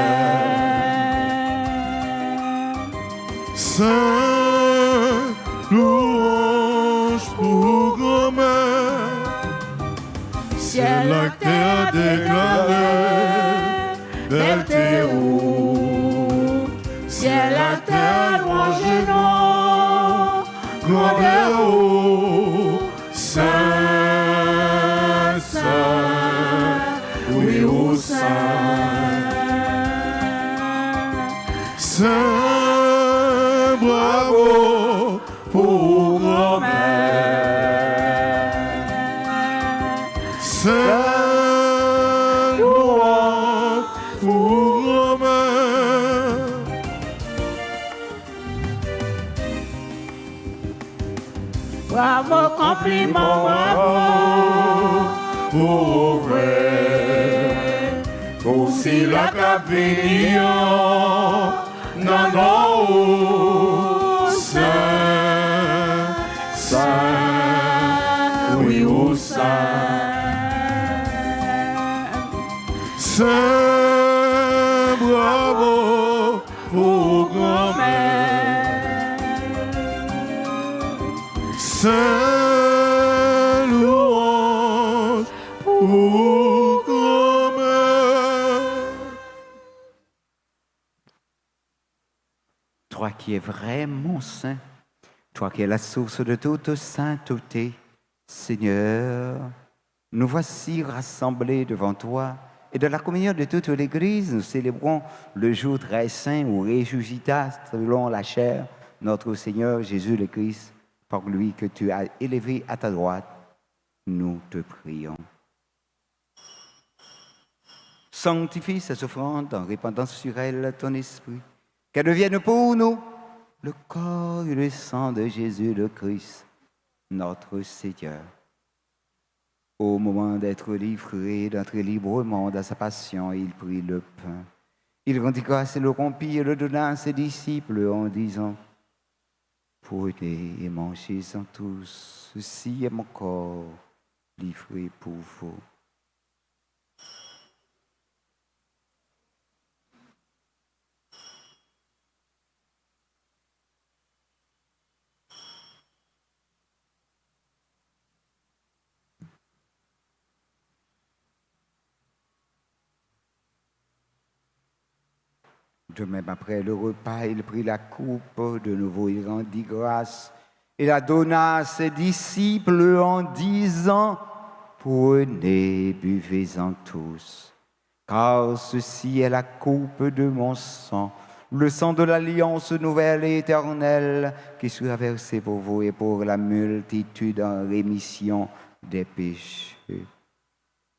Saint, louange pour grand-mère. Ciel la terre déclarée, belle terreau. Ciel la terre louange non, grand-mère. Saint, oui, au Saint, bravo pour grand-mère. Saint, louange pour grand-mère. Bravo, compliment, bravo. Pour vrai, aussi la capillon, non, non, Saint, Saint, oui, au Saint, bravo, pour toi qui es vraiment saint, toi qui es la source de toute sainteté, Seigneur, nous voici rassemblés devant toi et de la communion de toute l'Église, nous célébrons le jour très saint où ressuscita selon la chair notre Seigneur Jésus le Christ, par lui que tu as élevé à ta droite. Nous te prions. Sanctifie cette offrande en répandant sur elle ton esprit, qu'elle devienne pour nous le corps et le sang de Jésus le Christ, notre Seigneur. Au moment d'être livré, d'entrer librement dans sa passion, il prit le pain. Il rendit grâce et le rompit et le donna à ses disciples en disant: Prenez et mangez-en tous, ceci est mon corps livré pour vous. De même, après le repas, il prit la coupe, de nouveau il rendit grâce et la donna à ses disciples en disant: Prenez, buvez-en tous, car ceci est la coupe de mon sang, le sang de l'alliance nouvelle et éternelle qui sera versé pour vous et pour la multitude en rémission des péchés.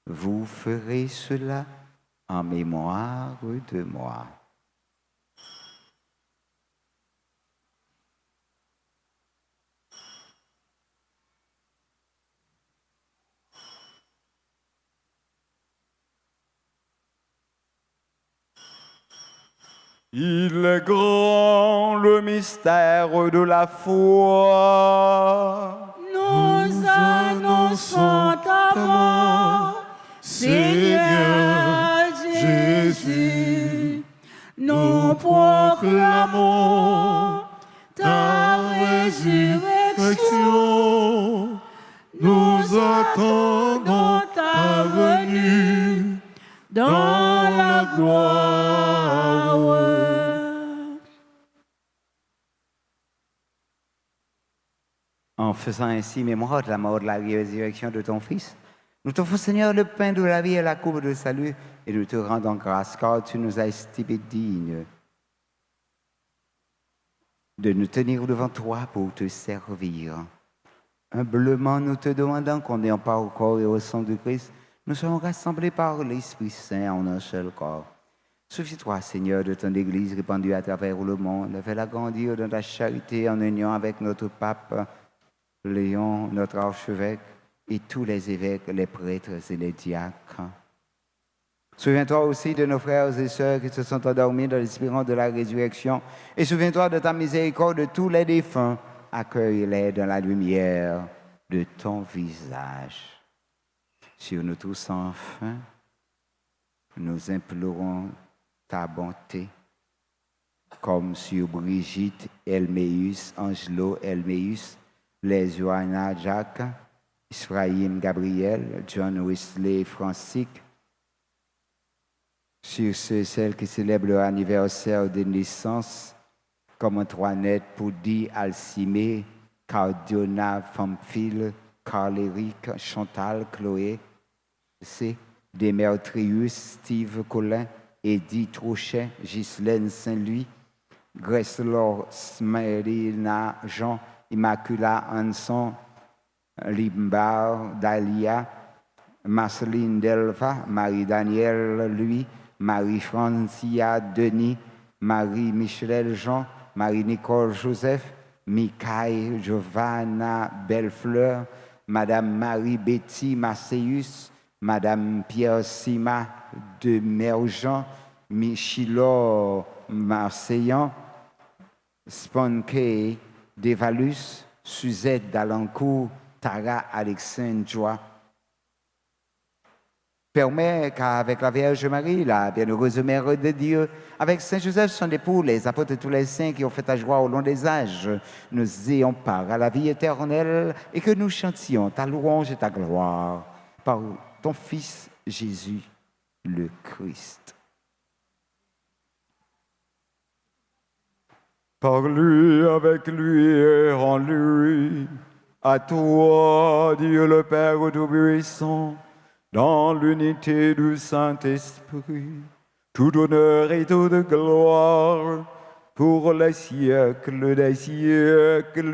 Vous ferez cela en mémoire de moi. Il est grand le mystère de la foi. Nous annonçons ta mort, Seigneur Jésus. Nous proclamons ta résurrection. Nous attendons ta venue dans la gloire. En faisant ainsi mémoire de la mort, de la résurrection de ton Fils, nous t'offrons, Seigneur, le pain de la vie et la coupe de salut, et nous te rendons grâce, car tu nous as estimés dignes de nous tenir devant toi pour te servir. Humblement, nous te demandons qu'on n'ayant pas au corps et au sang de Christ, nous soyons rassemblés par l'Esprit Saint en un seul corps. Souviens-toi, Seigneur, de ton Église répandue à travers le monde. Fais-la grandir dans ta charité en union avec notre pape Léon, notre archevêque, et tous les évêques, les prêtres et les diacres. Souviens-toi aussi de nos frères et sœurs qui se sont endormis dans l'espérance de la résurrection. Et souviens-toi de ta miséricorde de tous les défunts. Accueille-les dans la lumière de ton visage. Sur nous tous enfin, nous implorons ta bonté, comme sur Brigitte, Elméus, Angelo, Elméus, les Johanna, Jacques, Ephraim, Gabriel, John Wesley, Francique, sur ceux et celles qui célèbrent leur anniversaire de naissance, comme Antoinette, Poudi, Alcimé, Cardiona, Famphile, Carl-Éric, Chantal, Chloé, C. Démétrius, Steve Collin, Eddie Trochet, Ghislaine Saint-Louis, Greslor, Smerina, Jean, Immacula Hanson, Limbar, Dalia, Marceline Delva, Marie-Danielle Louis, Marie-Francia Denis, Marie-Michel Jean, Marie-Nicole Joseph, Mikaï Giovanna Bellefleur, Madame Marie-Betty Marseillus, Madame Pierre Sima de Merjean, Michilor Marseillan, Sponke Devalus, Suzette d'Alencourt, Tara Alexandre Joie. Permet qu'avec la Vierge Marie, la bienheureuse Mère de Dieu, avec Saint Joseph, son époux, les apôtres et tous les saints qui ont fait ta joie au long des âges, nous ayons part à la vie éternelle et que nous chantions ta louange et ta gloire par ton Fils Jésus le Christ. par lui, avec lui et en lui. À toi, Dieu le Père Tout-Puissant, dans l'unité du Saint-Esprit, tout honneur et toute gloire pour les siècles des siècles.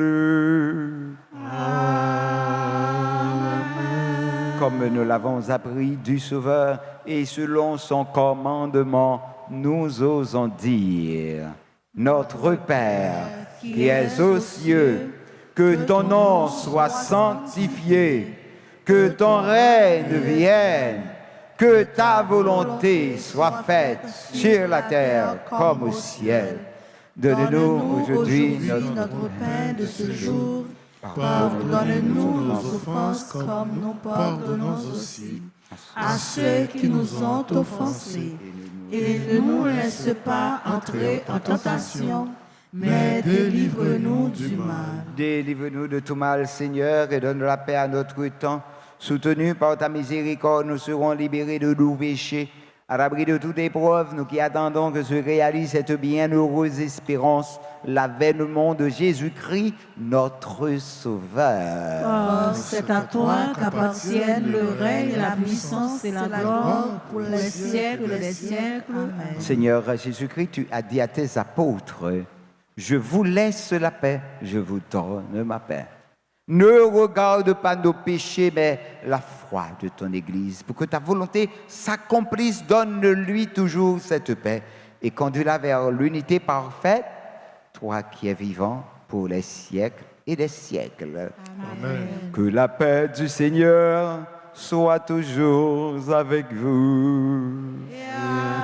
Comme nous l'avons appris du Sauveur et selon son commandement, nous osons dire: Notre Père qui es aux cieux, que ton nom soit sanctifié, que ton règne vienne, que ta volonté soit faite sur la terre comme au ciel. Donne-nous aujourd'hui notre pain de ce jour. Pardonne-nous nos offenses comme nous pardonnons aussi à ceux qui nous ont offensés. Et ne nous laisse pas entrer en tentation, mais délivre-nous du mal. Délivre-nous de tout mal, Seigneur, et donne la paix à notre temps. Soutenus par ta miséricorde, nous serons libérés de nos péchés. À l'abri de toute épreuve, nous qui attendons que se réalise cette bienheureuse espérance, l'avènement de Jésus-Christ, notre Sauveur. Oh, c'est à toi qu'appartiennent le règne, la puissance et la gloire pour les siècles des siècles. Amen. Seigneur Jésus-Christ, tu as dit à tes apôtres: je vous laisse la paix, je vous donne ma paix. Ne regarde pas nos péchés, mais la foi de ton Église. Pour que ta volonté s'accomplisse, donne-lui toujours cette paix et conduis-la vers l'unité parfaite, toi qui es vivant pour les siècles et des siècles. Amen. Que la paix du Seigneur soit toujours avec vous. Et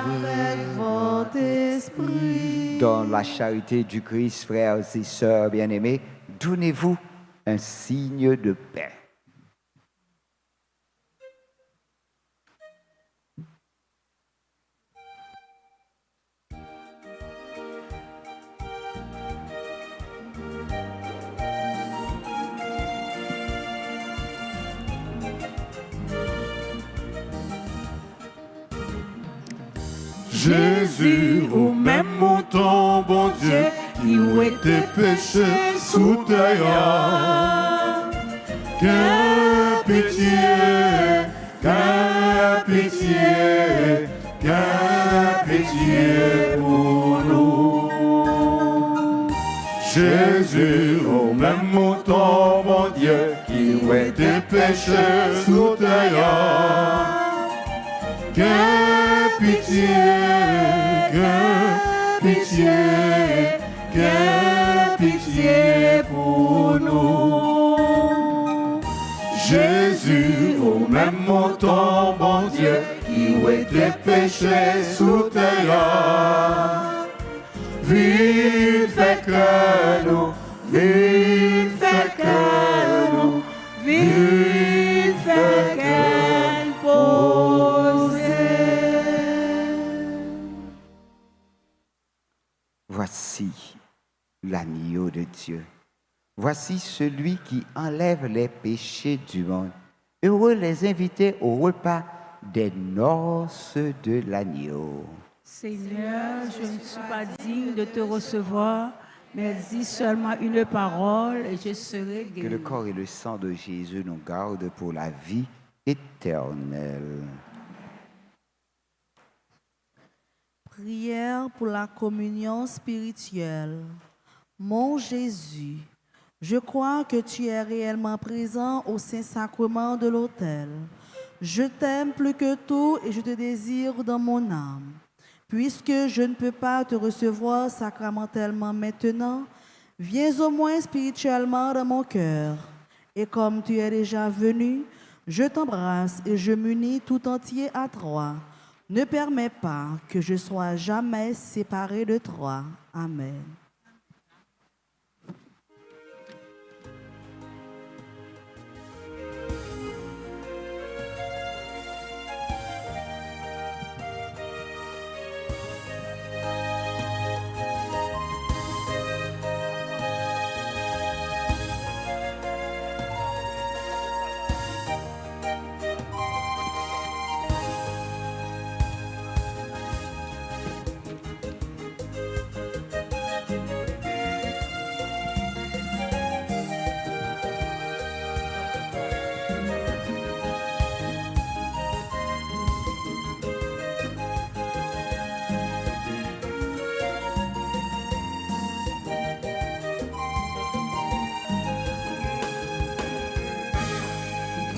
avec votre esprit. Dans la charité du Christ, frères et sœurs bien-aimés, donnez-vous un signe de paix. Jésus, au même montant, bon Dieu, qui ouait tes péchés sous terre. Qu'un pitié, qu'un pitié, qu'un pitié pour nous. Jésus, au même montant, bon Dieu, qui ouait tes péchés sous terre. Qu'un pitié, qu'un pitié, qu'un pitié pour nous. Jésus, au même montant, bon Dieu, qui ouait tes péchés sous terre. Vite fait que nous, vite fait que nous, vite fait qu'elle pose. Voici l'agneau de Dieu. Voici celui qui enlève les péchés du monde. Heureux les invités au repas des noces de l'agneau. Seigneur, je ne suis pas digne de te recevoir, mais dis seulement une parole et je serai Que le guéri. corps et le sang de Jésus nous gardent pour la vie éternelle. Prière pour la communion spirituelle. Mon Jésus, je crois que tu es réellement présent au Saint-Sacrement de l'autel. Je t'aime plus que tout et je te désire dans mon âme. Puisque je ne peux pas te recevoir sacramentellement maintenant, viens au moins spirituellement dans mon cœur. Et comme tu es déjà venu, je t'embrasse et je m'unis tout entier à toi. Ne permets pas que je sois jamais séparé de toi. Amen.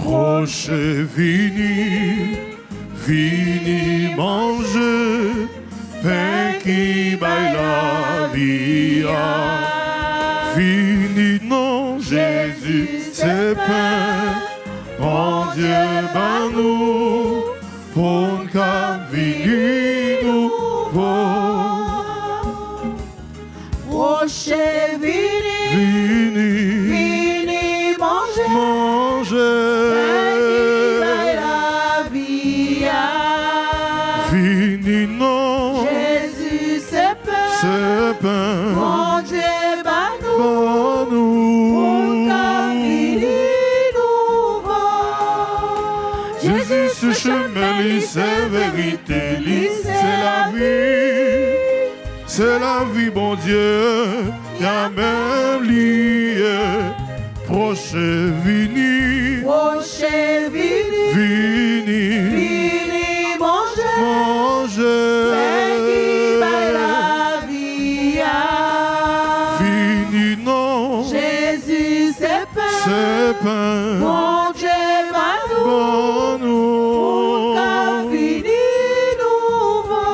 Roche vini, vini manger, pain qui baille la vie. Vini non Jésus, c'est pain, mon Dieu, ben nous, pour qu'à vini nous Roche vini, vini, vini manger, manger. la vie. Vini non, Jésus, c'est pain, mon Dieu, nous, bon pour ta vie nouveau. Jésus, ce chemin, c'est vérité, c'est la vie. C'est la vie, bon Dieu, y'a même lié, proche vini, Roche vini, vini, vini manger, manger. la vie. Vini non, Jésus, c'est pain, mon Dieu, nous, bon nous. pour ta vie nouveau.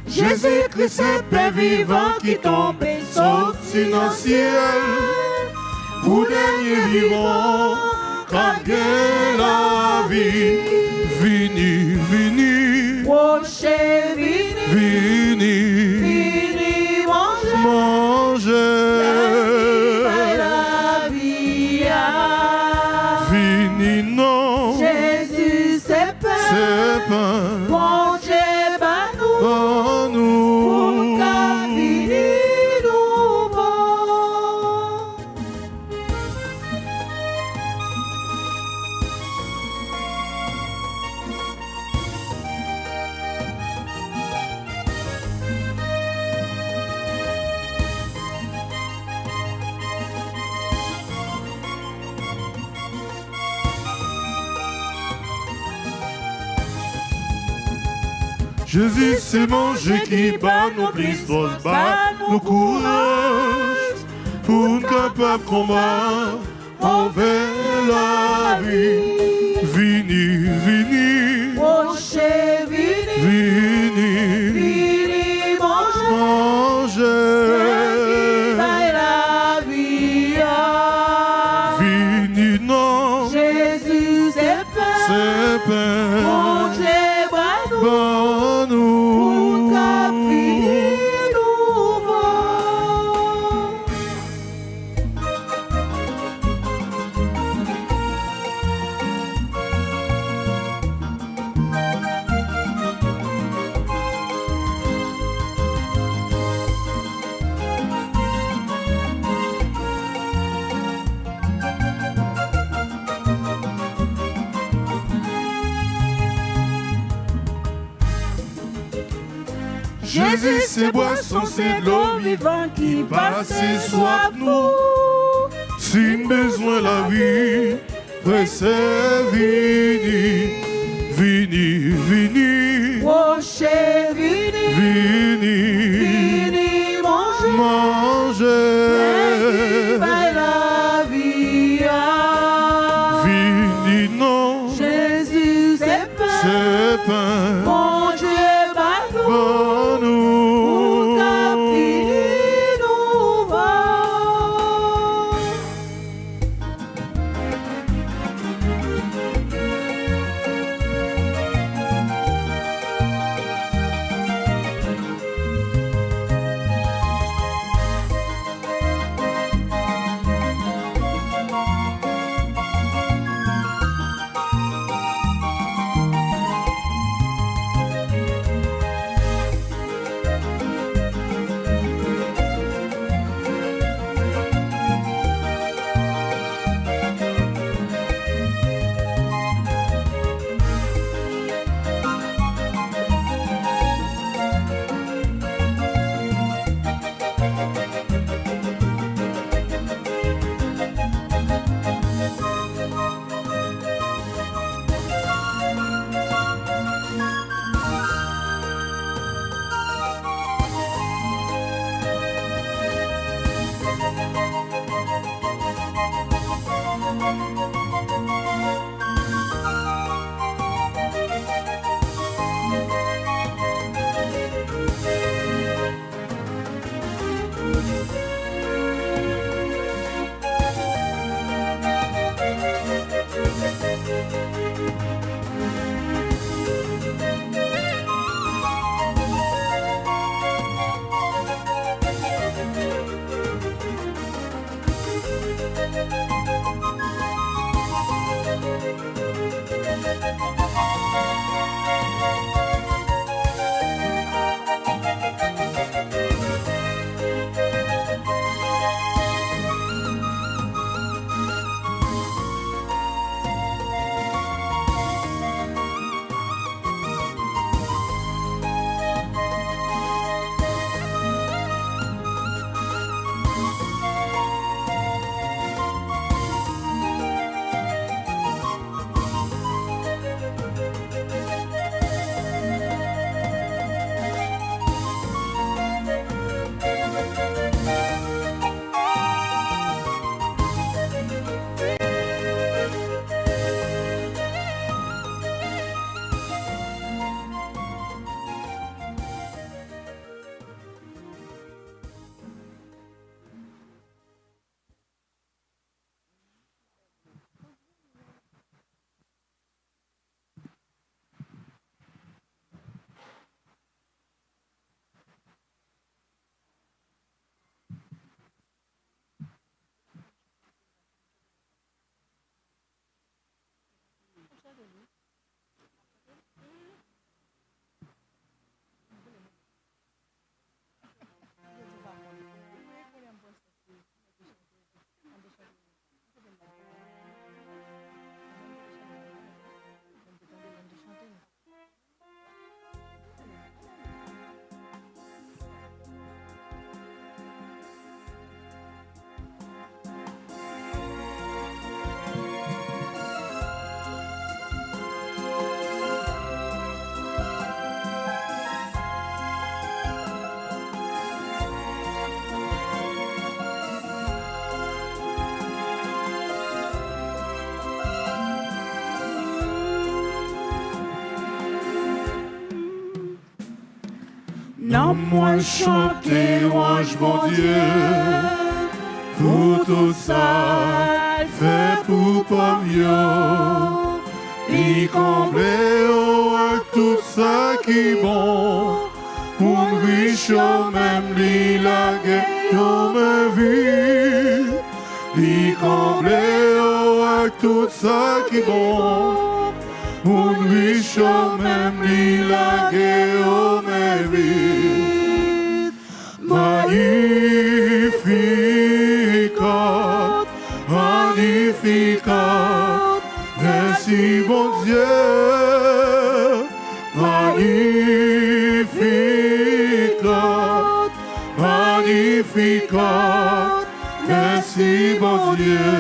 Jésus-Christ, c'est pain vivant qui tombe, sorti dans le ciel. Pour dernier vivant, car la vie. Vini, vini, Roche vini, vini, vini manger, manger. la vie. Vini non, Jésus, c'est pain, mon Dieu, nous, bon pour ta nous. vie nouveau. Jésus, c'est manger qui bat nos Christos, bat nos courage, pour nous capables de combattre envers la vie. Vini, vini, Roche vini, vini, vini manger, manger. la vie. Vini, non, Jésus, c'est c'est mon pain, Dieu, nous, bon nous. pour ta vie nouveau. Jésus, c'est boisson, c'est de l'eau vivante qui passe et soif nous. Si nous besoin la vie, presse vini, vini, vini, Roche vini, vini, vini manger, manger. la vie. Vini, non, Jésus, c'est pain, mon Dieu, nous, bon pour ta nous. vie nouveau. Non, moi chanter louange, mon Dieu, pour tout ça, fait pour pas mieux. Il comble tout ça qui est bon, pour riche même li la guerre me vie. Il comble tout ça qui est bon, pour riche même li la guerre me vie. Magnificat, magnificat, merci bon Dieu. Magnificat, magnificat, merci bon Dieu.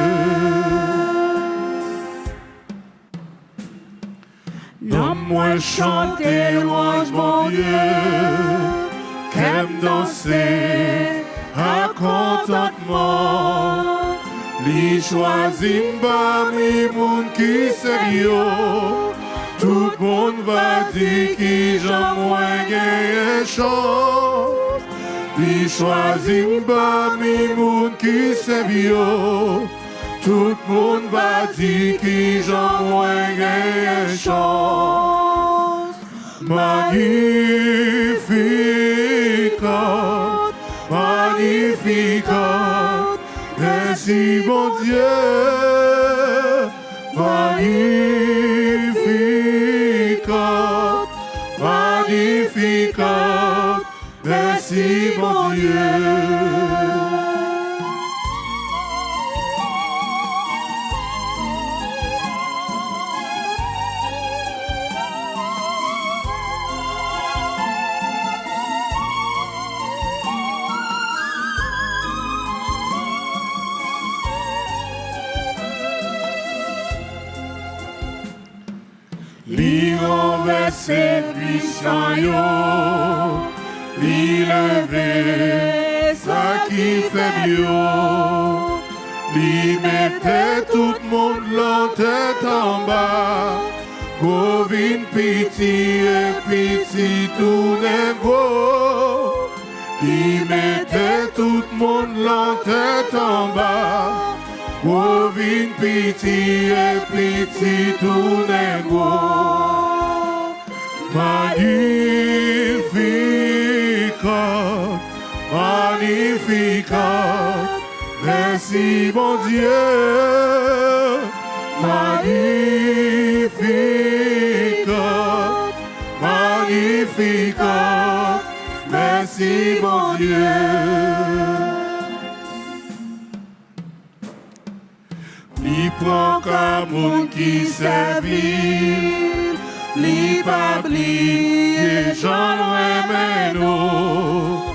Non, moi chanter louange mon Dieu, qu'aime danser à contentement. Li choisit parmi moun qui sérieux, tout le monde va dire qui j'en moins gagne chance. Li choisit parmi moun qui sérieux, tout le monde va dire qui j'en moins gagne chance. Magnificat, magnificat, merci bon Dieu. Magnificat, magnificat, merci bon Dieu. Li renverser puissant yo, li lever ça qui fait mieux, li mettait tout le monde la tête en bas, pour vin piti et piti tout négo, li mettait tout le monde la tête en bas. Wovin piti et piti tout nego. Magnificat, magnificat, merci mon Dieu. Magnificat, magnificat, merci mon Dieu. Li prend comme moun qui servit, li pa bliye Jean loin nous.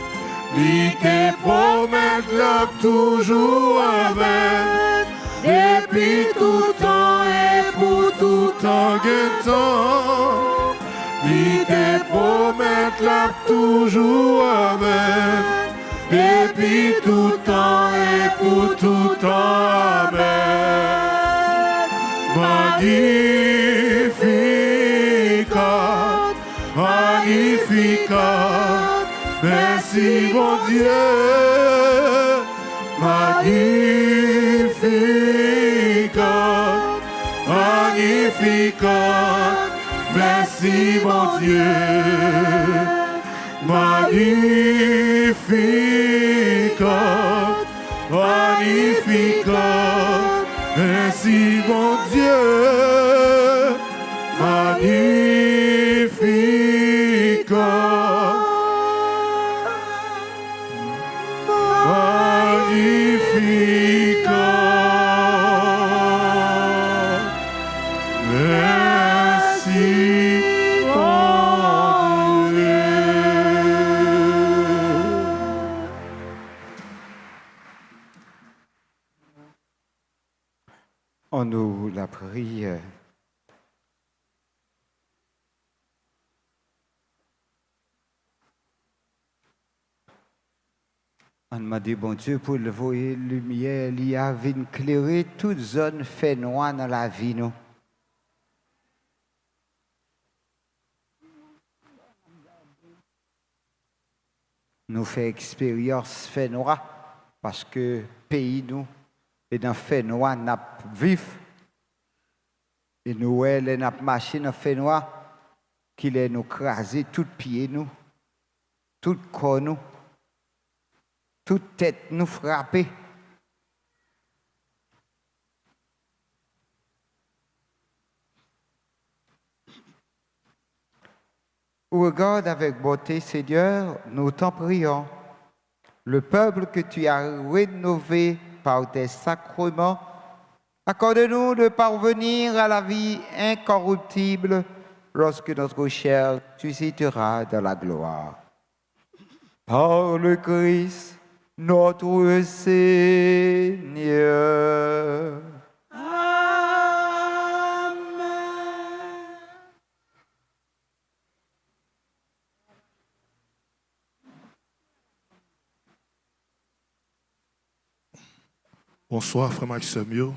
Li te promet la toujours avec, depuis tout temps et pour tout temps guettant. Li te promet la toujours avec, depuis tout temps et pour tout temps avec. Magnificat, magnificat, merci mon Dieu. Magnificat, magnificat, merci mon Dieu. Magnificat, magnificat, merci mon Dieu. Magnificat, magnificat, merci mon Dieu. On nous l'a pris. On m'a dit, bon Dieu, pour le voyer lumière, il y a éclairé toute zone fait noir dans la vie, nous. Nous fait expérience fait noir, parce que pays, nous, et dans fait noir, n'a vif. Et nous, elle, n'a marché dans fait noir, qu'il est nous crasé tout pied, nous, tout corps, nous. Toute tête nous frapper. Regarde avec beauté, Seigneur, nous t'en prions. Le peuple que tu as rénové par tes sacrements, accorde-nous de parvenir à la vie incorruptible lorsque notre chair suscitera dans la gloire. Par le Christ, notre Seigneur. Amen. Bonsoir, frère Maxime.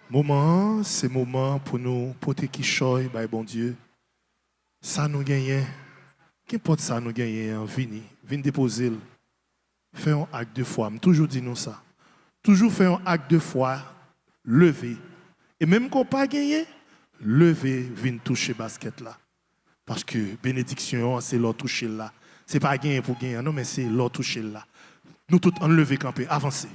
Moment, c'est moment pour nous porter qui choy, by bon Dieu. Ça nous gagne. Qu'importe ça nous gagne, vini déposer. Fais un acte de foi. Je toujours dit nous ça. Toujours faire un acte de foi, lever. Et même qu'on pas gagné, lever, vin toucher basket là. Parce que bénédiction, c'est l'autre toucher là. C'est pas gagner pour gagner, non, mais c'est l'autre toucher là. Nous tous enlever, camper, avancer.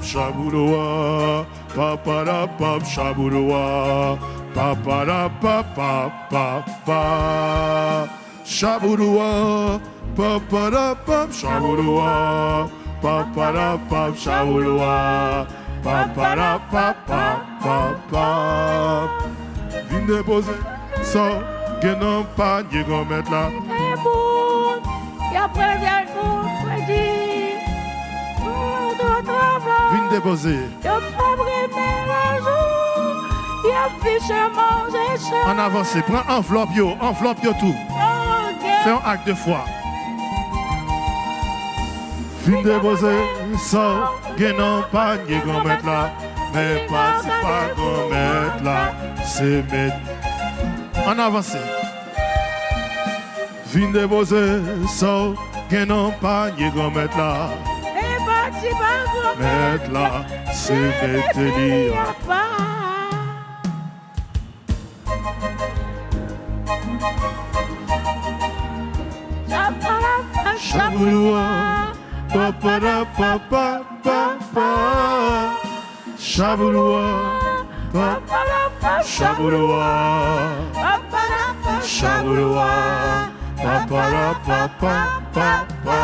shabudoa, papa la pap shabudoa, papa la papa papa, shabudoa, papa la pap shabudoa, papa la pap shabudoa, papa la papa papa. Vin déposer ça, gen nan panier gon mettre là. Et bon, il y a plein de monde, prédit. Vin déposer. Il y a pas vraiment la joue. Il y a fiche manger ça. En avance, prends enveloppe yo tout. Fais un acte de foi. Vin déposer ça, gen nan panier gon mettre là. Mais pas si pas gon mettre là, c'est mettre. En avance. Vin déposer ça, gen nan panier gon mettre là. Mettre là, c'est mettre li. Shabuloa, papa la papa papa. Shabuloa, papa la papa. Shabuloa, Shabuloa, papa la papa papa.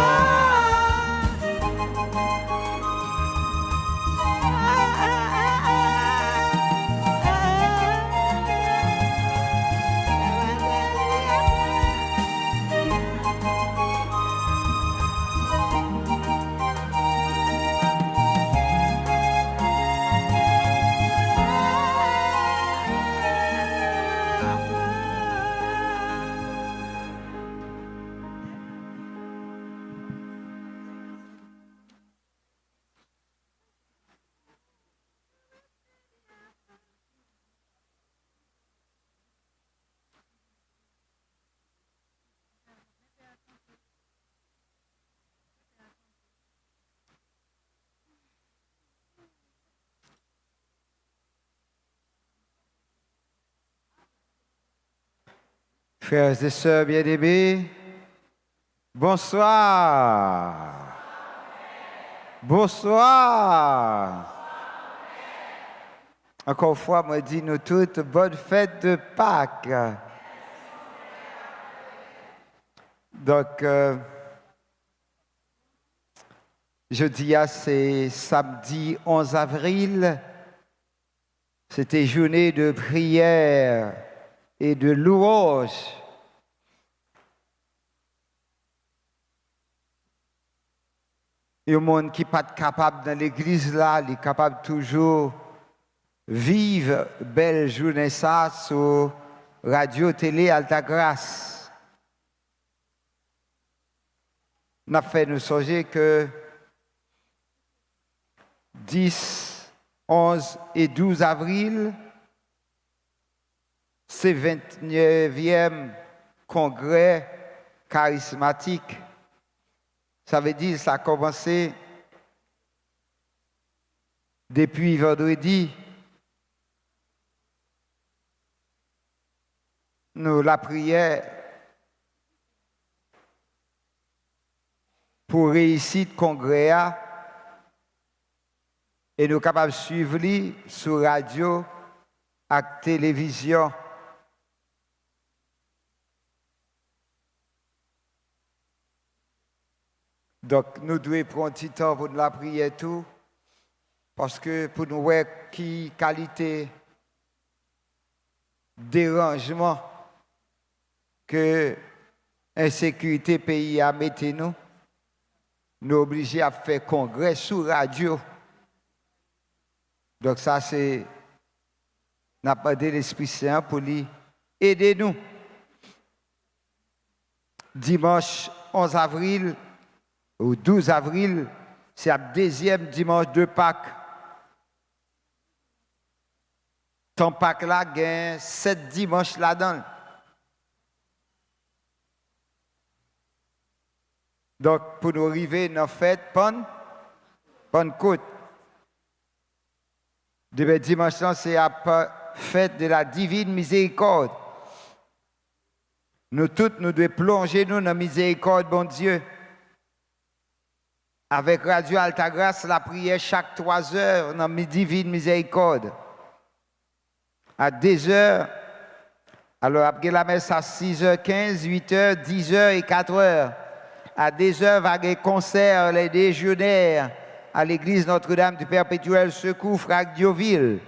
Frères et sœurs bien-aimés, bonsoir. Bonsoir. Encore une fois, moi dis nous toutes bonne fête de Pâques. Donc, jeudi, c'est samedi 11 avril. C'était journée de prière et de louange. Et le monde qui n'est pas capable dans l'église là, il est capable toujours vivre belle journée ça sur radio, télé, Alta Grâce. On a fait nous songer que 10, 11 et 12 avril, c'est 29e congrès charismatique. Ça veut dire que ça a commencé depuis vendredi. Nous, la prière pour réussir le congrès et nous sommes capables de suivre sur radio et télévision. Donc, nous devons prendre un petit temps pour la prière tout, parce que pour nous voir qui qualité dérangement que insécurité pays a mis nous, nous sommes obligés à faire congrès sur radio. Donc ça c'est n'a pas de l'Esprit Saint pour lui aider nous. Dimanche 11 avril ou 12 avril, c'est le deuxième dimanche de Pâques. Ton Pâques là, il y a 7 dimanches là-dedans. Donc, pour nous arriver dans la fête, Pentecôte. Demain dimanche, c'est la fête de la divine miséricorde. Nous tous, nous devons plonger nous dans la miséricorde, bon Dieu. Avec Radio Altagrace, la prière chaque 3 heures dans Midi Divine Miséricorde. À 2 heures, alors après la messe à 6h15, 8h, 10h et 4h. À 2h, va y concert, les déjeunaires à l'église Notre-Dame du Perpétuel Secours, Frac Dioville.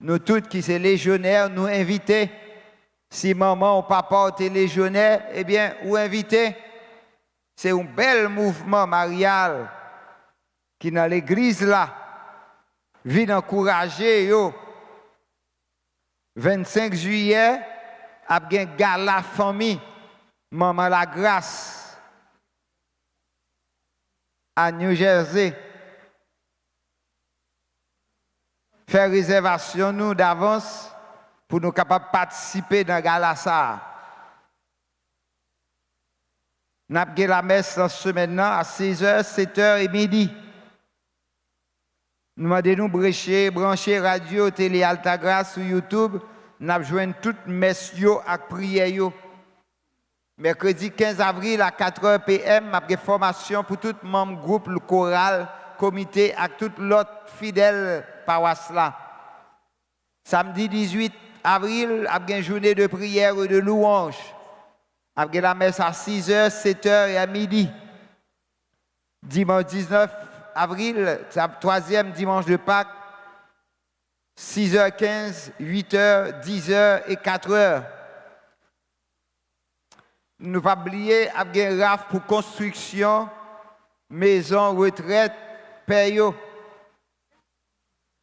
Nous tous qui sommes légionnaires, nous invitons. Si maman ou papa était légionnaire, eh bien, ou invité. C'est un bel mouvement marial qui dans l'église là vient encourager yo. 25 juillet, a bien gala famille Maman la Grâce à New Jersey. Faire réservation nous d'avance pour nous capables de participer dans gala ça. Nous avons la messe en semaine à 16h, 7h et midi. Nous avons brancher radio, télé Altagrace sur YouTube. Nous avons joint toutes messe et prière. Mercredi 15 avril à 4h PM, nous avons formation pour tout membre groupe, le choral, comité et tout l'autre fidèle paroisse là. Samedi 18 avril, nous avons une journée de prière et de louange. Avec la messe à 6h, 7h et à midi. Dimanche 19 avril, c'est le 3e dimanche de Pâques, 6h15, 8h, 10h et 4h. Nous ne pas oublier, avec un RAF pour construction, maison, retraite, payo.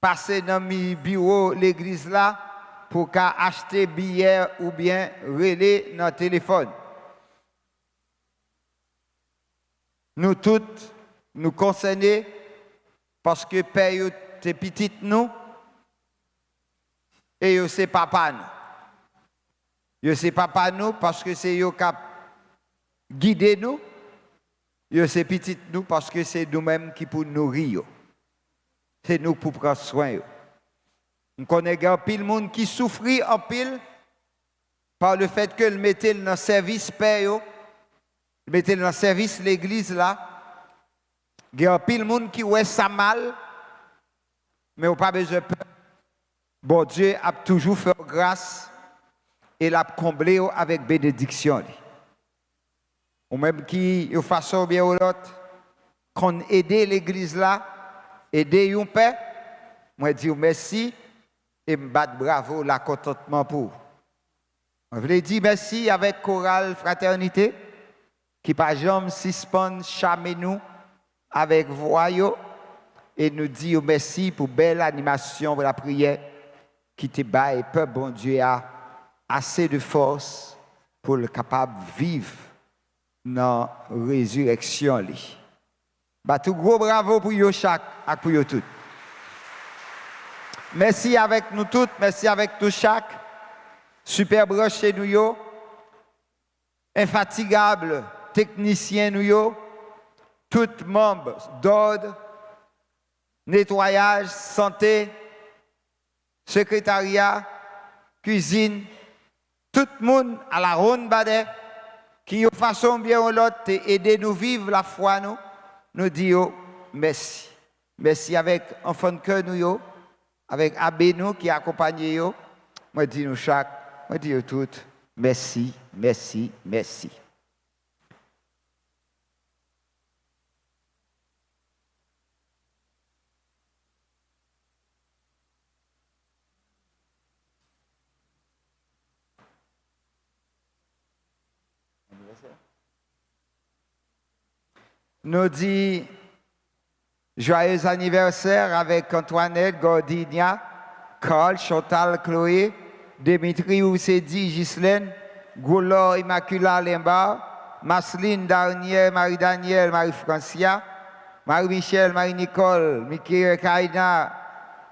Passer dans le bureau, l'église là, pour acheter billets ou bien relais dans le téléphone. Nous toutes, nous concernés, parce que père est petit nous, et c'est papa nous. C'est papa nous parce que c'est eux qui guidé nous. C'est petit nous parce que c'est nous-mêmes qui pour nourrir. C'est nous pour prendre soin. On connaît un pile monde qui souffre en pile par le fait que le mettait dans le service père, le mettait dans le service l'église là. Il y a un pile monde qui ouais ça mal, mais on pas besoin de peur. Bon Dieu a toujours fait grâce et l'a comblé avec bénédiction. Ou même qui de façon bien ou l'autre, qu'on aide l'église là, aider un père, moi dis merci. Et me battre bravo, la contentement pour. On voulait dire merci avec chorale fraternité qui par jamais suspend jamais nous avec voyou et nous dit merci pour belle animation pour la prière qui te bat et peuple bon Dieu a assez de force pour le capable de vivre dans la résurrection. Bah tout gros bravo pour yo chaque et pour yo tout. Merci avec nous toutes, merci avec tout chaque. Super broche chez nous yo. Infatigable technicien nous yo. Tout membre d'ordre, nettoyage, santé, secrétariat, cuisine, tout le monde à la ronde badet qui de façon bien ou l'autre aider nous vivre la foi nous disons merci. Merci avec enfant de cœur nous yo. Avec Abbé nous qui accompagne yo, moi dis nous chaque, moi dis toutes, merci, merci, merci. Nous dit joyeux anniversaire avec Antoinette, Gordinia, Carl, Chantal, Chloé, Dimitri, Oussedi, Ghislaine, Goulor, Immacula, Limba, Masseline, Darnier, Marie-Danielle, Marie-Francia, Marie-Michel, Marie-Nicole, Mickey Kaina,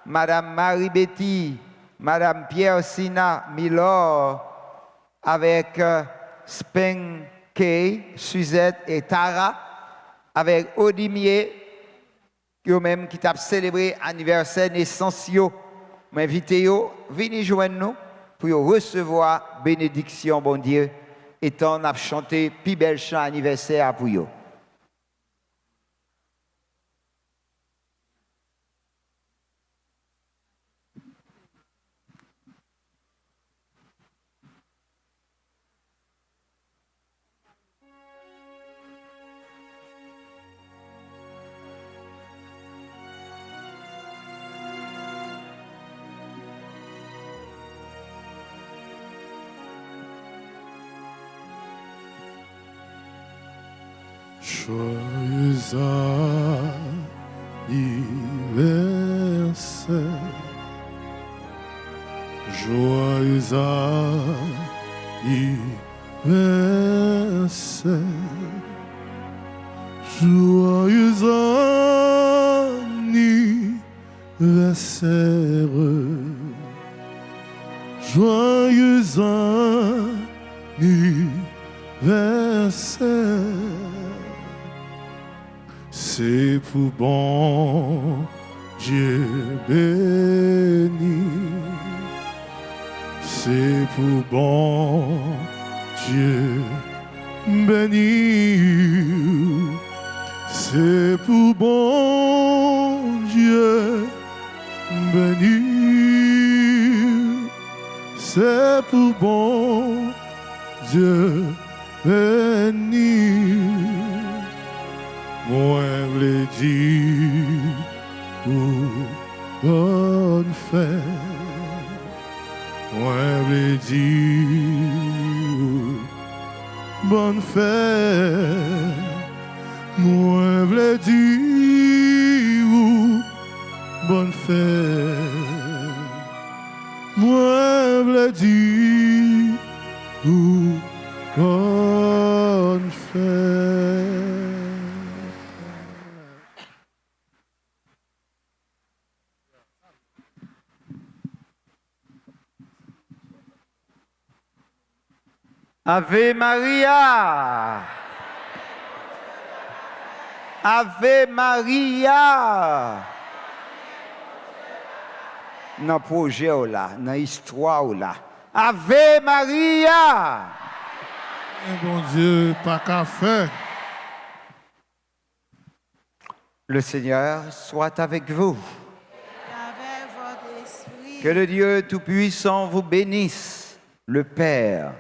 Madame Marie-Betty, Madame Pierre Sina, Milor, avec Speng Kay, Suzette et Tara, avec Odimier, eux-mêmes qui t'a célébré anniversaire naissance yo, m'inviter yo, venez joindre nous pour recevoir bénédiction bon Dieu et on a chanté plus bel chant anniversaire pour yo. Joyeux anniversaire, joyeux anniversaire, joyeux anniversaire, joyeux anniversaire. C'est pour bon Dieu béni, c'est pour bon Dieu béni, c'est pour bon Dieu béni, c'est pour bon Dieu béni. Moi, je dis, bonne fête. Moi, je dis, bonne fête. Moi, je dis, bonne fête. Moi, je dis, bonne fête. Ave Maria. Ave Maria. Dans le projet, dans l'histoire. Ave Maria. Bon Dieu, pas qu'à faire. Le Seigneur soit avec vous. Avec votre esprit. Que le Dieu Tout-Puissant vous bénisse, le Père,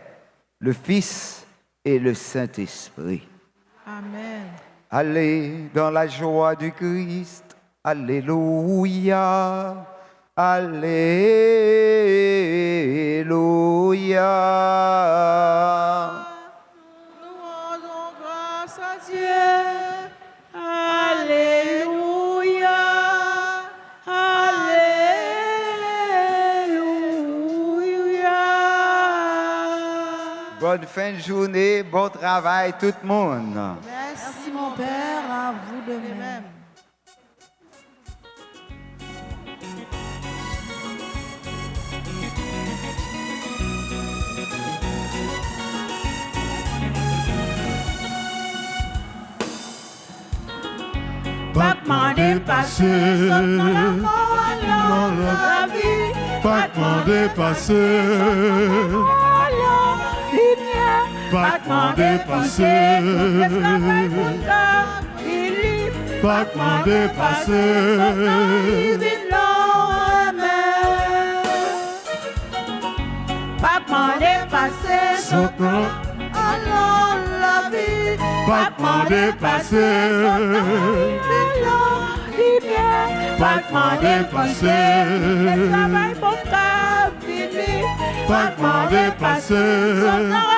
le Fils et le Saint-Esprit. Amen. Allez dans la joie du Christ. Alléluia. Alléluia. Nous rendons grâce à Dieu. Alléluia. Alléluia. Bonne fin de journée, bon travail tout le monde. Merci mon Père, à vous de même. Pas demander passer dans la vie, pas demander passer, pas demander passer, pas demander passer, pas demander passer, alors la vie, pas demander passer, pas demander passer, pas demander passer.